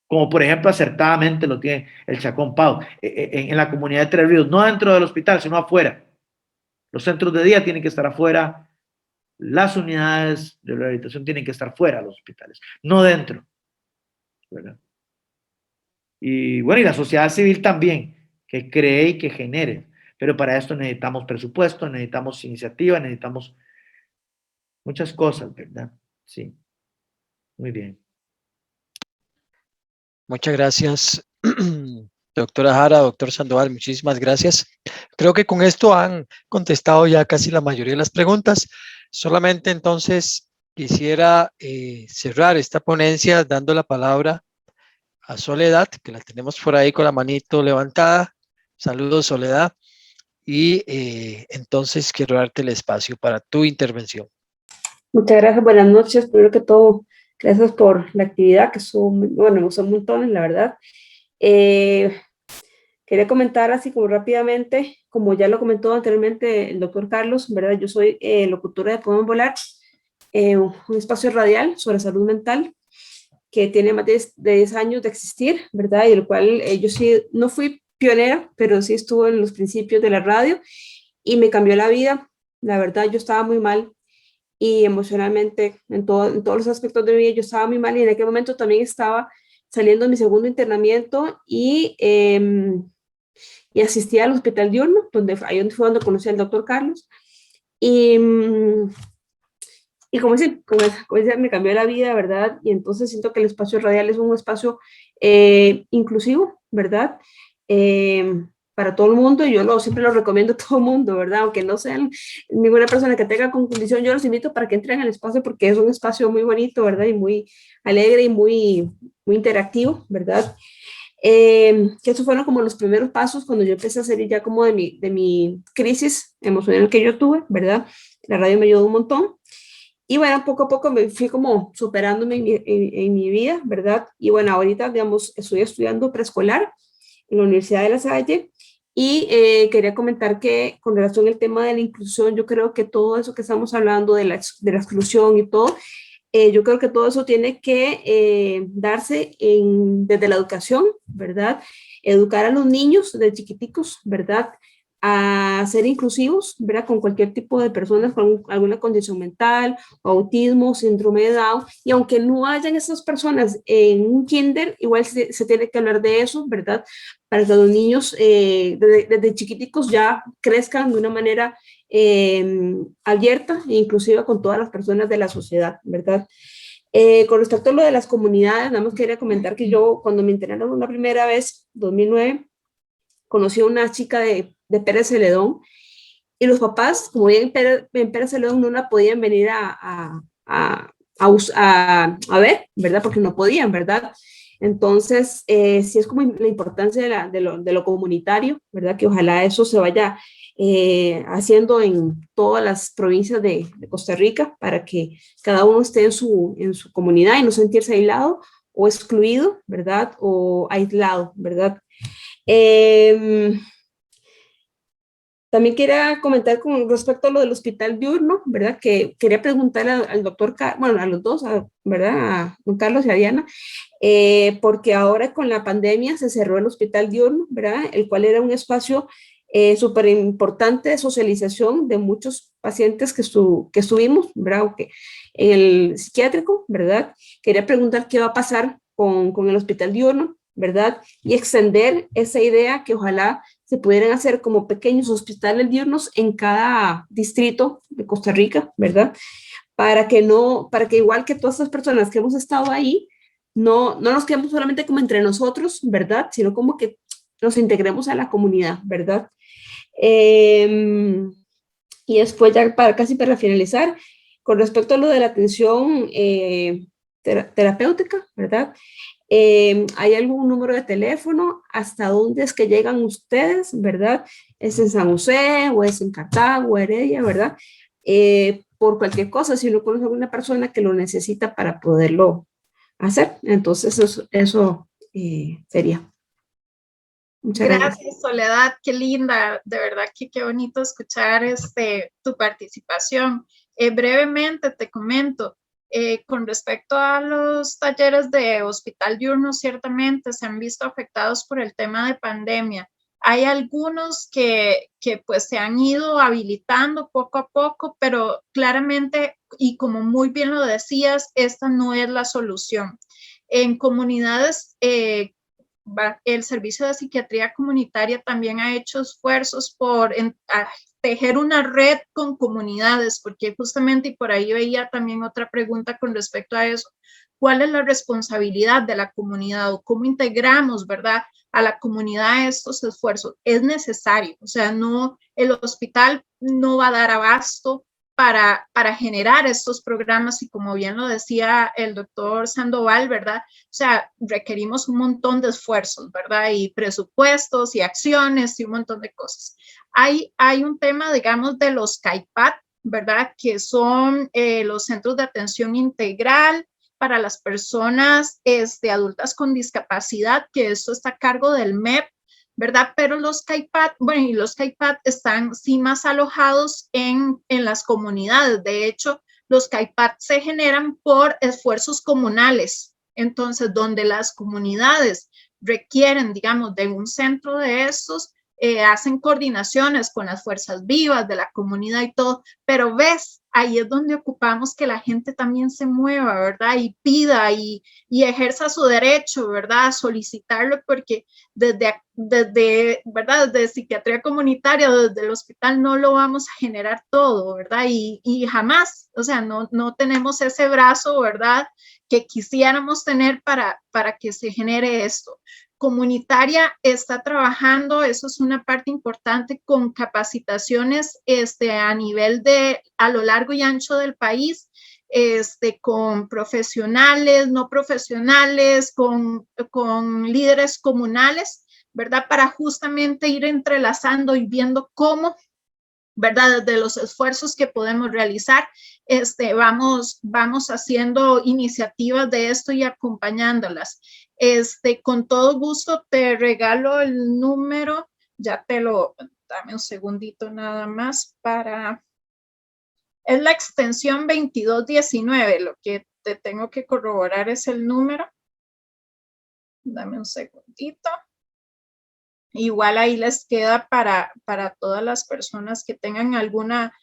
Como por ejemplo acertadamente lo tiene el Chacón Pau, en la comunidad de Tres Ríos, no dentro del hospital, sino afuera. Los centros de día tienen que estar afuera, las unidades de rehabilitación tienen que estar fuera de los hospitales, no dentro, ¿verdad? Y bueno, y la sociedad civil también, que cree y que genere, pero para esto necesitamos presupuesto, necesitamos iniciativa, necesitamos muchas cosas, ¿verdad? Sí, muy bien. Muchas gracias, doctora Jara, doctor Sandoval, muchísimas gracias. Creo que con esto han contestado ya casi la mayoría de las preguntas. Solamente entonces quisiera cerrar esta ponencia dando la palabra a Soledad, que la tenemos por ahí con la manito levantada. Saludos, Soledad. Y entonces quiero darte el espacio para tu intervención. Muchas gracias, buenas noches. Primero que todo, gracias por la actividad, que son, bueno, me gustó un montón, la verdad. Quería comentar así como rápidamente, como ya lo comentó anteriormente el doctor Carlos, ¿verdad? Yo soy locutora de Podemos Volar, un espacio radial sobre salud mental que tiene más de 10 años de existir, ¿verdad? Y el cual yo sí, no fui pionera, pero sí estuve en los principios de la radio y me cambió la vida. La verdad, yo estaba muy mal y emocionalmente, en todos los aspectos de mi vida, yo estaba muy mal y en aquel momento también estaba saliendo de mi segundo internamiento y asistí al hospital diurno, ahí fue donde conocí al doctor Carlos. Y, y como decía, me cambió la vida, ¿verdad? Y entonces siento que el espacio radial es un espacio inclusivo, ¿verdad? Para todo el mundo, y yo siempre lo recomiendo a todo el mundo, ¿verdad? Aunque no sean ninguna persona que tenga con condición, yo los invito para que entren al espacio porque es un espacio muy bonito, ¿verdad? Y muy alegre y muy interactivo, ¿verdad? Que esos fueron como los primeros pasos cuando yo empecé a salir ya como de mi crisis emocional que yo tuve, ¿verdad? La radio me ayudó un montón. Y bueno, poco a poco me fui como superándome en mi vida, ¿verdad? Y bueno, ahorita, digamos, estoy estudiando preescolar en la Universidad de La Salle y quería comentar que con relación al tema de la inclusión, yo creo que todo eso que estamos hablando de la exclusión y todo, yo creo que todo eso tiene que darse desde la educación, ¿verdad? Educar a los niños de chiquiticos, ¿verdad? A ser inclusivos, ¿verdad? Con cualquier tipo de personas con alguna condición mental, autismo, síndrome de Down, y aunque no hayan esas personas en un kinder, igual se tiene que hablar de eso, ¿verdad? Para que los niños desde chiquiticos ya crezcan de una manera abierta e inclusiva con todas las personas de la sociedad, ¿verdad? Con respecto a lo de las comunidades, nada más quería comentar que yo cuando me internaron la primera vez, 2009, conocí a una chica de Pérez Celedón y los papás, como bien en Pérez Celedón, no la podían venir a ver, ¿verdad? Porque no podían, ¿verdad? Entonces, sí es como la importancia de lo comunitario, ¿verdad? Que ojalá eso se vaya haciendo en todas las provincias de Costa Rica para que cada uno esté en su comunidad y no sentirse aislado o excluido, ¿verdad? O aislado, ¿verdad? También quería comentar con respecto a lo del hospital diurno, ¿verdad? Que quería preguntarle al doctor, bueno, a los dos, ¿verdad? A don Carlos y a Diana, porque ahora con la pandemia se cerró el hospital diurno, ¿verdad? El cual era un espacio súper importante de socialización de muchos pacientes que estuvimos, ¿verdad? En el psiquiátrico, ¿verdad? Quería preguntar qué va a pasar con el hospital diurno, ¿verdad? Y extender esa idea que ojalá se pudieran hacer como pequeños hospitales diurnos en cada distrito de Costa Rica, ¿verdad? Para que igual que todas estas personas que hemos estado ahí, no nos quedemos solamente como entre nosotros, ¿verdad? Sino como que nos integremos a la comunidad, ¿verdad? Y después ya casi para finalizar, con respecto a lo de la atención terapéutica, ¿verdad? ¿Hay algún número de teléfono? ¿Hasta dónde es que llegan ustedes, verdad? ¿Es en San José o es en Cartago, Heredia, verdad? Por cualquier cosa, si uno conoce a alguna persona que lo necesita para poderlo hacer. Entonces, eso sería. Muchas gracias. Gracias, Soledad, qué linda, de verdad que qué bonito escuchar tu participación. Brevemente te comento, con respecto a los talleres de hospital diurno, ciertamente se han visto afectados por el tema de pandemia. Hay algunos que pues se han ido habilitando poco a poco, pero claramente, y como muy bien lo decías, esta no es la solución. En comunidades el Servicio de Psiquiatría Comunitaria también ha hecho esfuerzos por tejer una red con comunidades, porque justamente, y por ahí veía también otra pregunta con respecto a eso, ¿cuál es la responsabilidad de la comunidad o cómo integramos, verdad, a la comunidad estos esfuerzos? Es necesario, o sea, no, el hospital no va a dar abasto para generar estos programas y como bien lo decía el doctor Sandoval, ¿verdad? O sea, requerimos un montón de esfuerzos, ¿verdad? Y presupuestos y acciones y un montón de cosas. Hay un tema, digamos, de los CAIPAT, ¿verdad? Que son los centros de atención integral para las personas adultas con discapacidad, que esto está a cargo del MEP, ¿verdad? Pero los CAIPAT, bueno, y los CAIPAT están sí más alojados en las comunidades. De hecho, los CAIPAT se generan por esfuerzos comunales. Entonces, donde las comunidades requieren, digamos, de un centro de estos, hacen coordinaciones con las fuerzas vivas de la comunidad y todo, pero ves, ahí es donde ocupamos que la gente también se mueva, ¿verdad? Y pida y ejerza su derecho, ¿verdad? A solicitarlo, porque ¿verdad? Desde psiquiatría comunitaria, desde el hospital, no lo vamos a generar todo, ¿verdad? Y jamás, o sea, no tenemos ese brazo, ¿verdad? Que quisiéramos tener para que se genere esto. Comunitaria está trabajando, eso es una parte importante, con capacitaciones a nivel a lo largo y ancho del país, con profesionales, no profesionales, con líderes comunales, ¿verdad? Para justamente ir entrelazando y viendo cómo, ¿verdad? Desde los esfuerzos que podemos realizar, vamos haciendo iniciativas de esto y acompañándolas. Con todo gusto te regalo el número, dame un segundito nada más es la extensión 2219, lo que te tengo que corroborar es el número. Dame un segundito. Igual ahí les queda para todas las personas que tengan alguna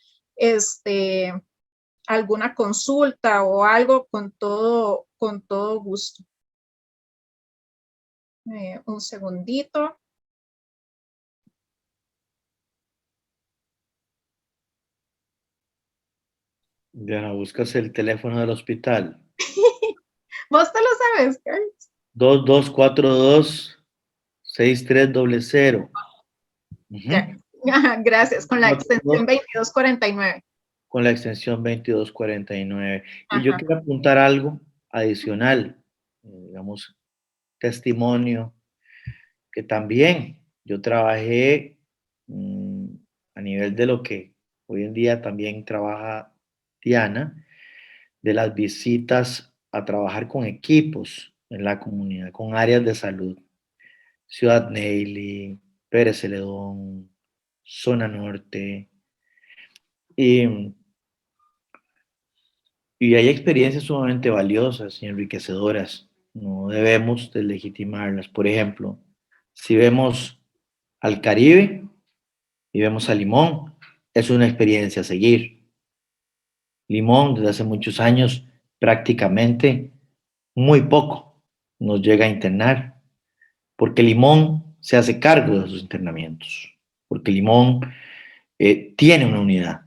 consulta o algo, con todo gusto. Un segundito. Diana, buscas el teléfono del hospital. ¿Vos te lo sabes, Carlos? 2242-6300. Gracias, con la extensión 2249. Con la extensión 2249. Y yo quiero apuntar algo adicional, digamos, testimonio, que también yo trabajé a nivel de lo que hoy en día también trabaja Diana, de las visitas a trabajar con equipos en la comunidad, con áreas de salud. Ciudad Neily, Pérez Celedón, Zona Norte. Y hay experiencias sumamente valiosas y enriquecedoras. No debemos deslegitimarlas. Por ejemplo, si vemos al Caribe y vemos a Limón, es una experiencia a seguir. Limón, desde hace muchos años, prácticamente muy poco nos llega a internar, porque Limón se hace cargo de sus internamientos, porque Limón tiene una unidad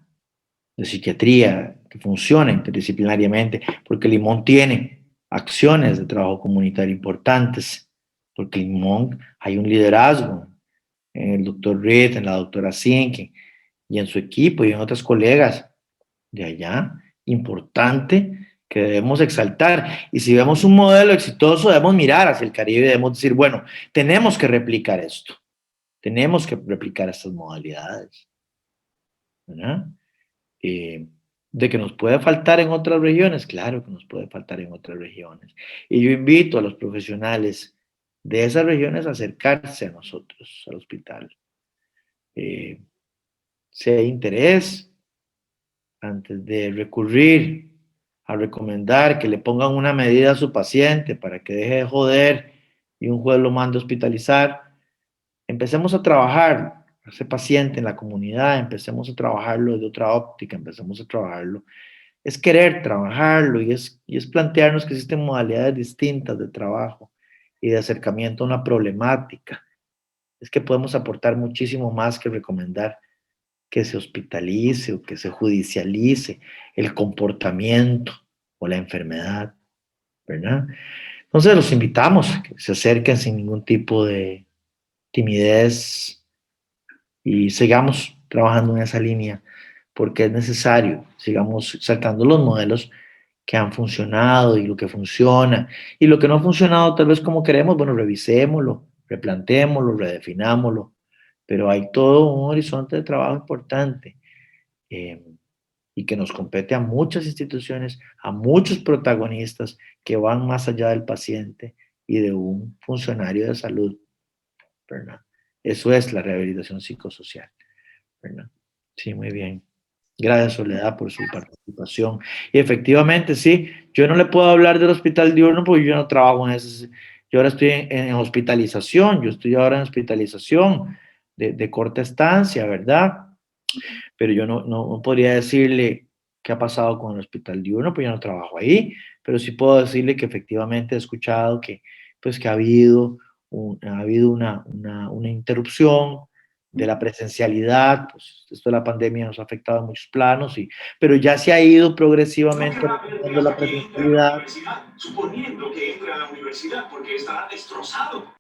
de psiquiatría que funciona interdisciplinariamente, porque Limón tiene acciones de trabajo comunitario importantes, porque en Limón hay un liderazgo en el doctor Reed, en la doctora Zink y en su equipo y en otras colegas de allá, importante que debemos exaltar. Y si vemos un modelo exitoso, debemos mirar hacia el Caribe y debemos decir, bueno, tenemos que replicar esto, tenemos que replicar estas modalidades, ¿verdad? De que nos puede faltar en otras regiones, claro que nos puede faltar en otras regiones. Y yo invito a los profesionales de esas regiones a acercarse a nosotros, al hospital. Si hay interés, antes de recurrir a recomendar que le pongan una medida a su paciente para que deje de joder y un juez lo mande a hospitalizar, empecemos a trabajar a ese paciente en la comunidad, empecemos a trabajarlo de otra óptica, empecemos a trabajarlo. Es querer trabajarlo y es plantearnos que existen modalidades distintas de trabajo y de acercamiento a una problemática. Es que podemos aportar muchísimo más que recomendar que se hospitalice o que se judicialice el comportamiento o la enfermedad, ¿verdad? Entonces los invitamos a que se acerquen sin ningún tipo de timidez y sigamos trabajando en esa línea porque es necesario, sigamos sacando los modelos que han funcionado y lo que funciona y lo que no ha funcionado tal vez como queremos, bueno, revisémoslo, replantémoslo, redefinámoslo, pero hay todo un horizonte de trabajo importante y que nos compete a muchas instituciones, a muchos protagonistas que van más allá del paciente y de un funcionario de salud, ¿verdad? Eso es la rehabilitación psicosocial, ¿verdad? Sí, muy bien. Gracias, Soledad, por su participación. Y efectivamente, sí, yo no le puedo hablar del hospital diurno porque yo no trabajo en ese. Yo ahora estoy en hospitalización, yo estoy ahora en hospitalización de corta estancia, ¿verdad? Pero yo no podría decirle qué ha pasado con el hospital diurno, pues yo no trabajo ahí, pero sí puedo decirle que efectivamente he escuchado que, pues, que ha habido, una interrupción de la presencialidad, pues esto de la pandemia nos ha afectado en muchos planos, pero ya se ha ido progresivamente retomando la presencialidad. Suponiendo que entre a la universidad porque estará destrozado.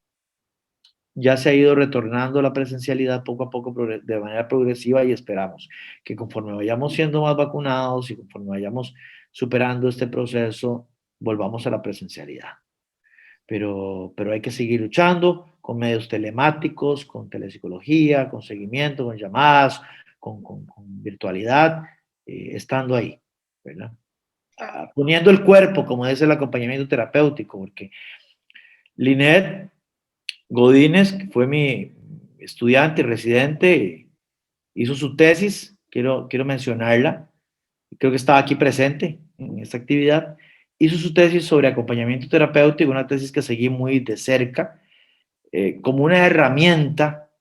Ya se ha ido retornando la presencialidad poco a poco de manera progresiva y esperamos que conforme vayamos siendo más vacunados y conforme vayamos superando este proceso, volvamos a la presencialidad. Pero hay que seguir luchando con medios telemáticos, con telepsicología, con seguimiento, con llamadas, con virtualidad, estando ahí, ¿verdad? Poniendo el cuerpo, como dice el acompañamiento terapéutico, porque Linet Godínez, que fue mi estudiante y residente, hizo su tesis, quiero mencionarla, creo que estaba aquí presente en esta actividad, hizo su tesis sobre acompañamiento terapéutico, una tesis que seguí muy de cerca, como una herramienta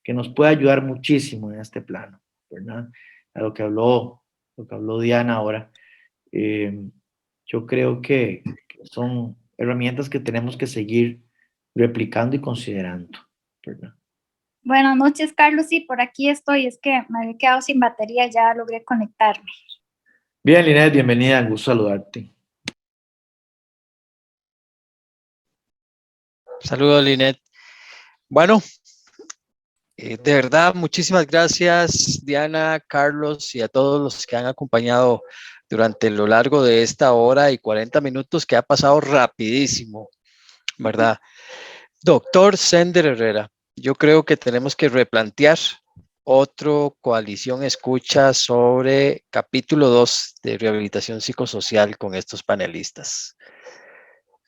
que nos puede ayudar muchísimo en este plano, ¿verdad? A lo que habló Diana ahora. Yo creo que son herramientas que tenemos que seguir replicando y considerando, ¿verdad? Buenas noches, Carlos. Sí, por aquí estoy. Es que me había quedado sin batería, ya logré conectarme. Bien, Linet, bienvenida, un gusto saludarte. Saludos, Linet. Bueno, de verdad, muchísimas gracias, Diana, Carlos y a todos los que han acompañado durante lo largo de esta hora y 40 minutos que ha pasado rapidísimo, ¿verdad? Doctor Sender Herrera, yo creo que tenemos que replantear otro coalición escucha sobre capítulo 2 de rehabilitación psicosocial con estos panelistas.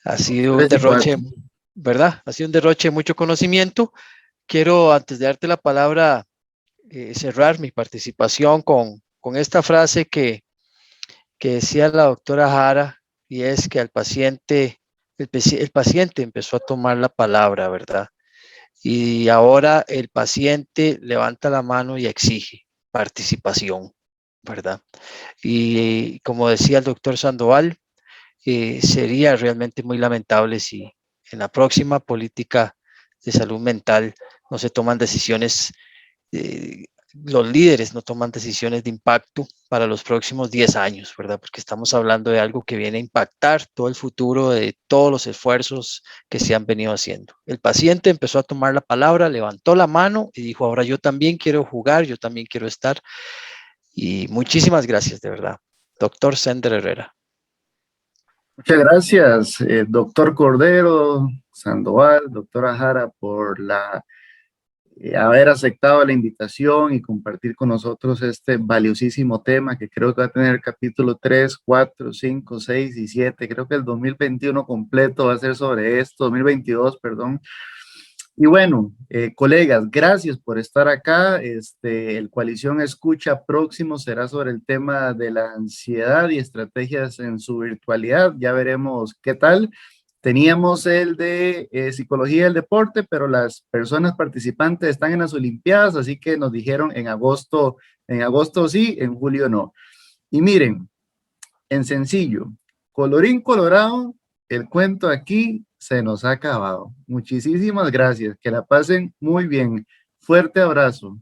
Ha sido un derroche, ¿verdad? Ha sido un derroche de mucho conocimiento. Quiero, antes de darte la palabra, cerrar mi participación con esta frase que decía la doctora Jara, y es que al paciente, el paciente empezó a tomar la palabra, ¿verdad? Y ahora el paciente levanta la mano y exige participación, ¿verdad? Y como decía el doctor Sandoval, sería realmente muy lamentable si en la próxima política de salud mental no se toman decisiones, los líderes no toman decisiones de impacto para los próximos 10 años, ¿verdad? Porque estamos hablando de algo que viene a impactar todo el futuro de todos los esfuerzos que se han venido haciendo. El paciente empezó a tomar la palabra, levantó la mano y dijo, ahora yo también quiero jugar, yo también quiero estar. Y muchísimas gracias, de verdad. Doctor Sender Herrera. Muchas gracias, doctor Cordero, Sandoval, doctora Jara, por haber aceptado la invitación y compartir con nosotros este valiosísimo tema que creo que va a tener capítulo 3, 4, 5, 6 y 7. Creo que el 2021 completo va a ser sobre esto, 2022, perdón. Y bueno, colegas, gracias por estar acá. El Coalición Escucha próximo será sobre el tema de la ansiedad y estrategias en su virtualidad. Ya veremos qué tal. Teníamos el de psicología del deporte, pero las personas participantes están en las Olimpiadas, así que nos dijeron en agosto sí, en julio no. Y miren, en sencillo, colorín colorado, el cuento aquí se nos ha acabado. Muchísimas gracias, que la pasen muy bien. Fuerte abrazo.